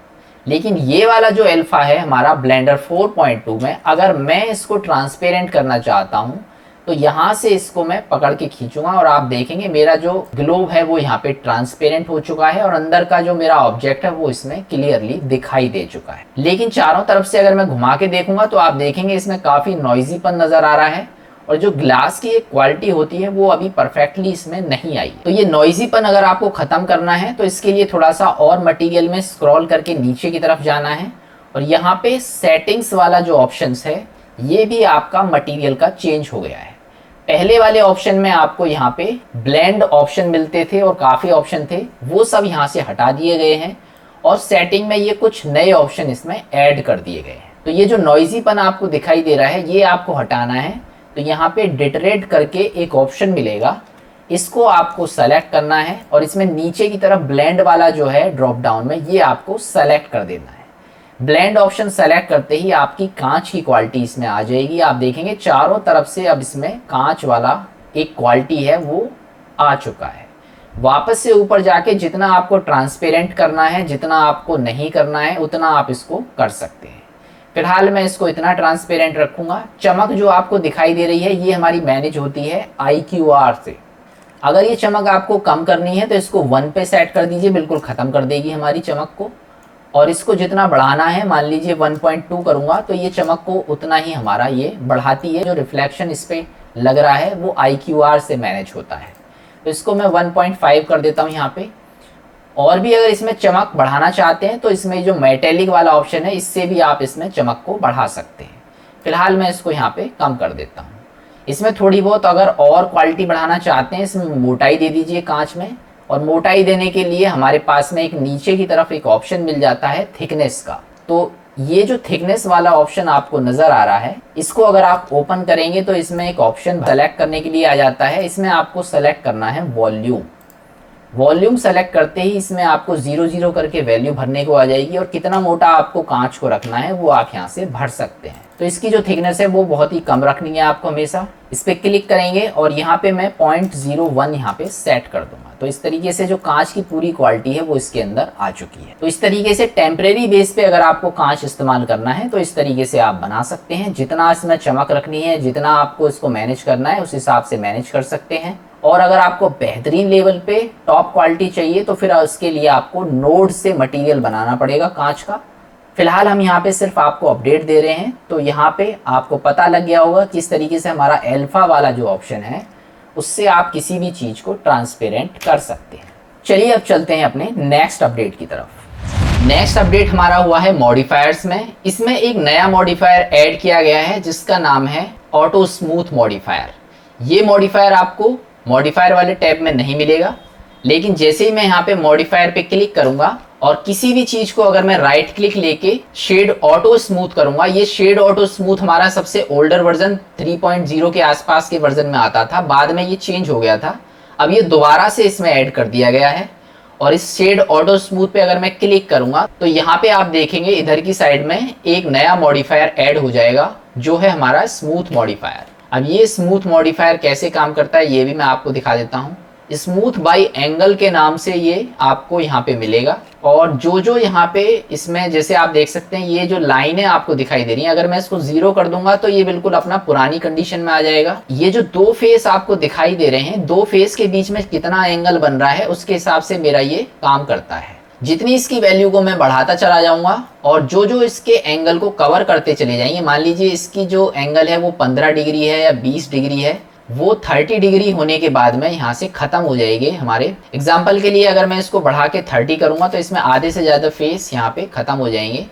लेकिन ये वाला जो अल्फा है हमारा ब्लेंडर 4.2 में अगर मैं इसको ट्रांसपेरेंट करना चाहता हूँ तो यहाँ से इसको मैं पकड़ के खींचूंगा और आप देखेंगे मेरा जो ग्लोब है वो यहाँ पे ट्रांसपेरेंट हो चुका है और अंदर का जो मेरा ऑब्जेक्ट है वो इसमें क्लियरली दिखाई दे चुका है। लेकिन चारों तरफ से अगर मैं घुमा के देखूंगा तो आप देखेंगे इसमें काफ़ी नॉइजीपन नज़र आ रहा है और जो ग्लास की एक क्वालिटी होती है वो अभी परफेक्टली इसमें नहीं आई। तो ये नॉइजीपन अगर आपको ख़त्म करना है तो इसके लिए थोड़ा सा और मटेरियल में स्क्रॉल करके नीचे की तरफ जाना है और यहाँ पे सेटिंग्स वाला जो ऑप्शंस है ये भी आपका मटेरियल का चेंज हो गया है। पहले वाले ऑप्शन में आपको यहाँ पे ब्लेंड ऑप्शन मिलते थे और काफ़ी ऑप्शन थे, वो सब यहाँ से हटा दिए गए हैं और सेटिंग में ये कुछ नए ऑप्शन इसमें ऐड कर दिए गए हैं। तो ये जो नॉइजीपन आपको दिखाई दे रहा है ये आपको हटाना है, तो यहाँ पे डिटरेट करके एक ऑप्शन मिलेगा, इसको आपको सेलेक्ट करना है और इसमें नीचे की तरफ ब्लेंड वाला जो है ड्रॉप डाउन में ये आपको सेलेक्ट कर देना है। ब्लेंड ऑप्शन सेलेक्ट करते ही आपकी कांच की क्वालिटी इसमें आ जाएगी। आप देखेंगे चारों तरफ से अब इसमें कांच वाला एक क्वालिटी है वो आ चुका है। वापस से ऊपर जाके जितना आपको ट्रांसपेरेंट करना है, जितना आपको नहीं करना है उतना आप इसको कर सकते हैं। फिलहाल मैं इसको इतना ट्रांसपेरेंट रखूँगा। चमक जो आपको दिखाई दे रही है ये हमारी मैनेज होती है IQR से। अगर ये चमक आपको कम करनी है तो इसको 1 पे सेट कर दीजिए, बिल्कुल ख़त्म कर देगी हमारी चमक को। और इसको जितना बढ़ाना है मान लीजिए 1.2 करूँगा तो ये चमक को उतना ही हमारा ये बढ़ाती है। जो रिफ्लेक्शन इस पर लग रहा है वो IQR से मैनेज होता है। तो इसको मैं 1.5 कर देता हूँ यहाँ पे। और भी अगर इसमें चमक बढ़ाना चाहते हैं तो इसमें जो मेटेलिक वाला ऑप्शन है इससे भी आप इसमें चमक को बढ़ा सकते हैं। फिलहाल मैं इसको यहाँ पे कम कर देता हूँ। इसमें थोड़ी बहुत अगर और क्वालिटी बढ़ाना चाहते हैं इसमें मोटाई दे दीजिए कांच में, और मोटाई देने के लिए हमारे पास में एक नीचे की तरफ एक ऑप्शन मिल जाता है थिकनेस का। तो ये जो थिकनेस वाला ऑप्शन आपको नज़र आ रहा है इसको अगर आप ओपन करेंगे तो इसमें एक ऑप्शन सेलेक्ट करने के लिए आ जाता है। इसमें आपको सेलेक्ट करना है वॉल्यूम। वॉल्यूम सेलेक्ट करते ही इसमें आपको 0 करके वैल्यू भरने को आ जाएगी और कितना मोटा आपको कांच को रखना है वो आप यहाँ से भर सकते हैं। तो इसकी जो थिकनेस है वो बहुत ही कम रखनी है आपको हमेशा। इस पर क्लिक करेंगे और यहाँ पे मैं 0.01 यहाँ पे सेट कर दूंगा। तो इस तरीके से जो कांच की पूरी क्वालिटी है वो इसके अंदर आ चुकी है। तो इस तरीके से टेम्परेरी बेस पे अगर आपको कांच इस्तेमाल करना है तो इस तरीके से आप बना सकते हैं। जितना इसमें चमक रखनी है, जितना आपको इसको मैनेज करना है उस हिसाब से मैनेज कर सकते हैं। और अगर आपको बेहतरीन लेवल पे टॉप क्वालिटी चाहिए तो फिर उसके लिए आपको नोड से मटेरियल बनाना पड़ेगा कांच का। फिलहाल हम यहाँ पे सिर्फ आपको अपडेट दे रहे हैं। तो यहाँ पे आपको पता लग गया होगा किस तरीके से हमारा अल्फा वाला जो ऑप्शन है उससे आप किसी भी चीज़ को ट्रांसपेरेंट कर सकते हैं। चलिए अब चलते हैं अपने नेक्स्ट अपडेट की तरफ। नेक्स्ट अपडेट हमारा हुआ है मॉडिफायर्स में। इसमें एक नया मॉडिफायर ऐड किया गया है जिसका नाम है ऑटो स्मूथ मॉडिफायर। ये मॉडिफायर आपको मॉडिफायर वाले टैब में नहीं मिलेगा, लेकिन जैसे ही मैं यहाँ पे मॉडिफायर पे क्लिक करूंगा और किसी भी चीज को अगर मैं राइट क्लिक लेके शेड ऑटो स्मूथ करूंगा, ये शेड ऑटो स्मूथ हमारा सबसे ओल्डर वर्जन 3.0 के आसपास के वर्जन में आता था, बाद में ये चेंज हो गया था। अब ये दोबारा से इसमें ऐड कर दिया गया है और इस शेड ऑटो स्मूथ पे अगर मैं क्लिक करूंगा तो यहाँ पे आप देखेंगे इधर की साइड में एक नया मॉडिफायर ऐड हो जाएगा जो है हमारा स्मूथ मॉडिफायर। अब ये स्मूथ मॉडिफायर कैसे काम करता है ये भी मैं आपको दिखा देता हूँ। स्मूथ बाई एंगल के नाम से ये आपको यहाँ पे मिलेगा और जो यहाँ पे इसमें जैसे आप देख सकते हैं ये जो लाइनें आपको दिखाई दे रही हैं, अगर मैं इसको 0 कर दूंगा तो ये बिल्कुल अपना पुरानी कंडीशन में आ जाएगा। ये जो दो फेस आपको दिखाई दे रहे हैं, दो फेस के बीच में कितना एंगल बन रहा है उसके हिसाब से मेरा ये काम करता है। जितनी इसकी वैल्यू को मैं बढ़ाता चला जाऊंगा और जो इसके एंगल को कवर करते चले जाएंगे, मान लीजिए इसकी जो एंगल है वो 15 डिग्री है या 20 डिग्री है, वो 30 डिग्री होने के बाद में यहाँ से खत्म हो जाएगी। हमारे एग्जाम्पल के लिए अगर मैं इसको बढ़ा के 30 करूँगा तो इसमें आधे से ज़्यादा फेस यहाँ पे ख़त्म हो जाएंगे।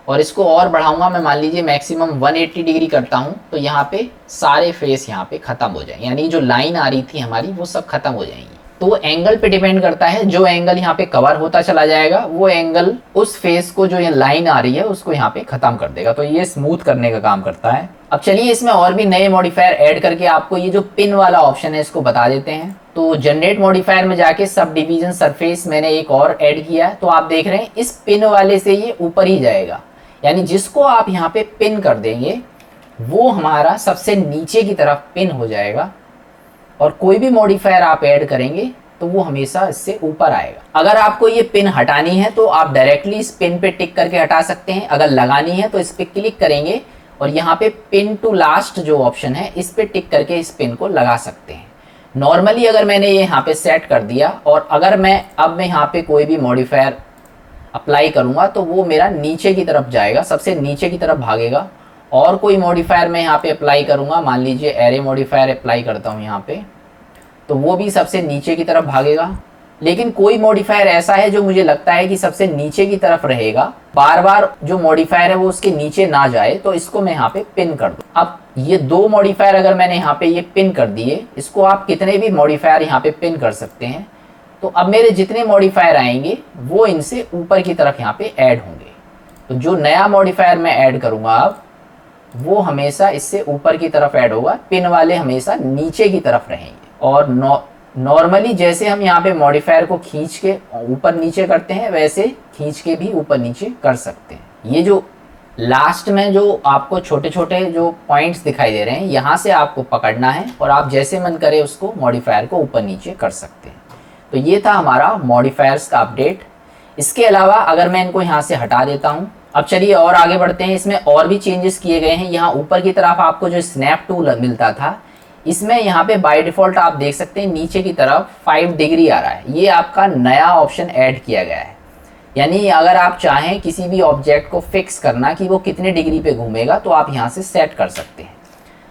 और इसको और बढ़ाऊंगा मैं, मान लीजिए मैक्सिमम 180 डिग्री करता हूँ तो यहाँ पे सारे फेस यहाँ पे ख़त्म हो जाएंगे, यानी जो लाइन आ रही थी हमारी वो सब खत्म हो जाएंगी। तो एंगल पे डिपेंड करता है, जो एंगल यहाँ पे कवर होता चला जाएगा वो एंगल उस फेस को जो ये लाइन आ रही है उसको यहाँ पे खत्म कर देगा। तो ये स्मूथ करने का काम करता है। अब चलिए इसमें और भी नए मॉडिफायर ऐड करके आपको ये जो पिन वाला ऑप्शन है इसको बता देते हैं। तो जनरेट मॉडिफायर में जाके सब डिवीजन सरफेस मैंने एक और ऐड किया है। तो आप देख रहे हैं इस पिन वाले से ये ऊपर ही जाएगा, यानी जिसको आप यहाँ पे पिन कर देंगे वो हमारा सबसे नीचे की तरफ पिन हो जाएगा और कोई भी मॉडिफायर आप ऐड करेंगे तो वो हमेशा इससे ऊपर आएगा। अगर आपको ये पिन हटानी है तो आप डायरेक्टली इस पिन पे टिक करके हटा सकते हैं। अगर लगानी है तो इस पे क्लिक करेंगे और यहाँ पे पिन टू लास्ट जो ऑप्शन है इस पे टिक करके इस पिन को लगा सकते हैं। नॉर्मली अगर मैंने ये यहाँ पे सेट कर दिया और अगर मैं यहाँ पे कोई भी मॉडिफायर अप्लाई करूँगा तो वो मेरा नीचे की तरफ जाएगा, सबसे नीचे की तरफ भागेगा। और कोई मॉडिफायर मैं यहाँ पे अप्लाई करूँगा, मान लीजिए एरे मॉडिफायर अप्लाई करता हूँ यहाँ पे, तो वो भी सबसे नीचे की तरफ भागेगा। लेकिन कोई मॉडिफायर ऐसा है जो मुझे लगता है कि सबसे नीचे की तरफ रहेगा, बार बार जो मॉडिफायर है वो उसके नीचे ना जाए, तो इसको मैं यहाँ पे पिन कर दूँ। अब ये दो मॉडिफायर अगर मैंने यहाँ पे ये पिन कर दिए, इसको आप कितने भी मॉडिफायर यहाँ पे पिन कर सकते हैं। तो अब मेरे जितने मॉडिफायर आएंगे वो इनसे ऊपर की तरफ यहाँ पे ऐड होंगे। तो जो नया मॉडिफायर मैं ऐड करूँगा अब वो हमेशा इससे ऊपर की तरफ ऐड होगा, पिन वाले हमेशा नीचे की तरफ रहेंगे। और नॉर्मली जैसे हम यहाँ पे मॉडिफायर को खींच के ऊपर नीचे करते हैं वैसे खींच के भी ऊपर नीचे कर सकते हैं। ये जो लास्ट में जो आपको छोटे छोटे जो पॉइंट्स दिखाई दे रहे हैं यहाँ से आपको पकड़ना है और आप जैसे मन करे उसको मॉडिफायर को ऊपर नीचे कर सकते हैं। तो ये था हमारा मॉडिफायर्स का अपडेट। इसके अलावा अगर मैं इनको यहाँ से हटा देता हूँ, अब चलिए और आगे बढ़ते हैं। इसमें और भी चेंजेस किए गए हैं। यहाँ ऊपर की तरफ आपको जो स्नैप टूल मिलता था, इसमें यहाँ पे बाय डिफ़ॉल्ट आप देख सकते हैं नीचे की तरफ 5 डिग्री आ रहा है। ये आपका नया ऑप्शन ऐड किया गया है, यानी अगर आप चाहें किसी भी ऑब्जेक्ट को फिक्स करना कि वो कितने डिग्री पे घूमेगा तो आप यहाँ से सेट कर सकते हैं।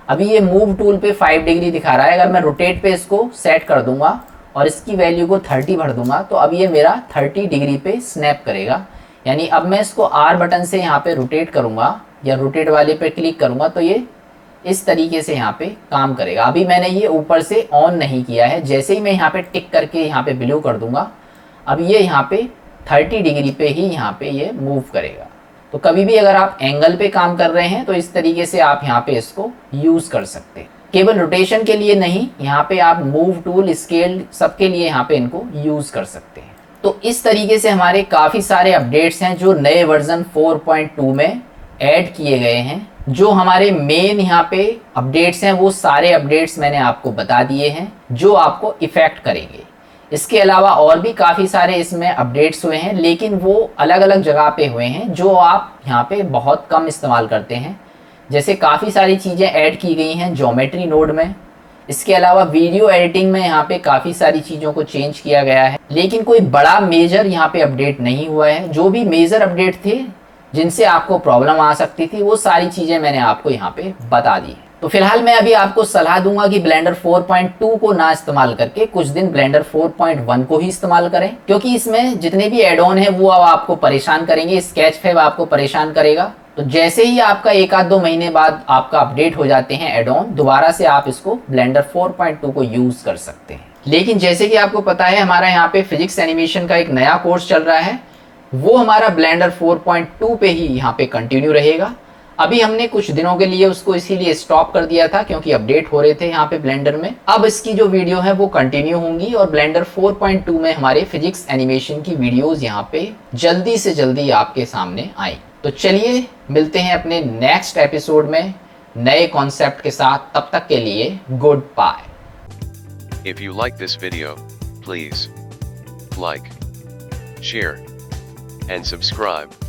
अभी ये मूव टूल पे 5 डिग्री दिखा रहा है, अगर मैं रोटेट पे इसको सेट कर दूंगा और इसकी वैल्यू को 30 भर दूंगा तो अब ये मेरा 30 डिग्री पे स्नैप करेगा। यानी अब मैं इसको आर बटन से यहाँ पे रोटेट करूँगा या रोटेट वाले पे क्लिक करूँगा तो ये इस तरीके से यहाँ पे काम करेगा। अभी मैंने ये ऊपर से ऑन नहीं किया है, जैसे ही मैं यहाँ पे टिक करके यहाँ पे ब्लू कर दूंगा अब ये यहाँ पे 30 डिग्री पे ही यहाँ पे ये मूव करेगा। तो कभी भी अगर आप एंगल पे काम कर रहे हैं तो इस तरीके से आप यहाँ पे इसको यूज़ कर सकते हैं। केवल रोटेशन के लिए नहीं, यहाँ पे आप मूव टूल, स्केल, सबके लिए यहाँ पे इनको यूज़ कर सकते हैं। तो इस तरीके से हमारे काफ़ी सारे अपडेट्स हैं जो नए वर्जन 4.2 में ऐड किए गए हैं। जो हमारे मेन यहाँ पे अपडेट्स हैं वो सारे अपडेट्स मैंने आपको बता दिए हैं जो आपको इफ़ेक्ट करेंगे। इसके अलावा और भी काफ़ी सारे इसमें अपडेट्स हुए हैं, लेकिन वो अलग अलग जगह पे हुए हैं जो आप यहाँ पे बहुत कम इस्तेमाल करते हैं। जैसे काफ़ी सारी चीज़ें ऐड की गई हैं ज्योमेट्री नोड में। इसके अलावा वीडियो एडिटिंग में यहाँ पे काफ़ी सारी चीज़ों को चेंज किया गया है, लेकिन कोई बड़ा मेजर यहाँ पे अपडेट नहीं हुआ है। जो भी मेजर अपडेट थे जिनसे आपको प्रॉब्लम आ सकती थी वो सारी चीज़ें मैंने आपको यहाँ पे बता दी। तो फिलहाल मैं अभी आपको सलाह दूंगा कि ब्लेंडर 4.2 को ना इस्तेमाल करके कुछ दिन ब्लेंडर 4.1 को ही इस्तेमाल करें, क्योंकि इसमें जितने भी एड ऑन है वो अब आपको परेशान करेंगे। स्केच फैब आपको परेशान करेगा। तो जैसे ही आपका 1-2 महीने बाद आपका अपडेट हो जाते हैं एड ऑन, दोबारा से आप इसको ब्लेंडर 4.2 को यूज़ कर सकते हैं। लेकिन जैसे कि आपको पता है हमारा यहाँ पे फिजिक्स एनिमेशन का एक नया कोर्स चल रहा है, वो हमारा ब्लेंडर 4.2 पे ही यहाँ पे कंटिन्यू रहेगा। अभी हमने कुछ दिनों के लिए उसको इसीलिए स्टॉप कर दिया था क्योंकि अपडेट हो रहे थे यहाँ पे ब्लेंडर में। अब इसकी जो वीडियो है वो कंटिन्यू होंगी और ब्लेंडर 4.2 में हमारे फिजिक्स एनिमेशन की वीडियोस यहाँ पे जल्दी से जल्दी आपके सामने आई। तो चलिए मिलते हैं अपने नेक्स्ट एपिसोड में नए कॉन्सेप्ट के साथ। तब तक के लिए good bye. If you like this video, please like, share, and subscribe.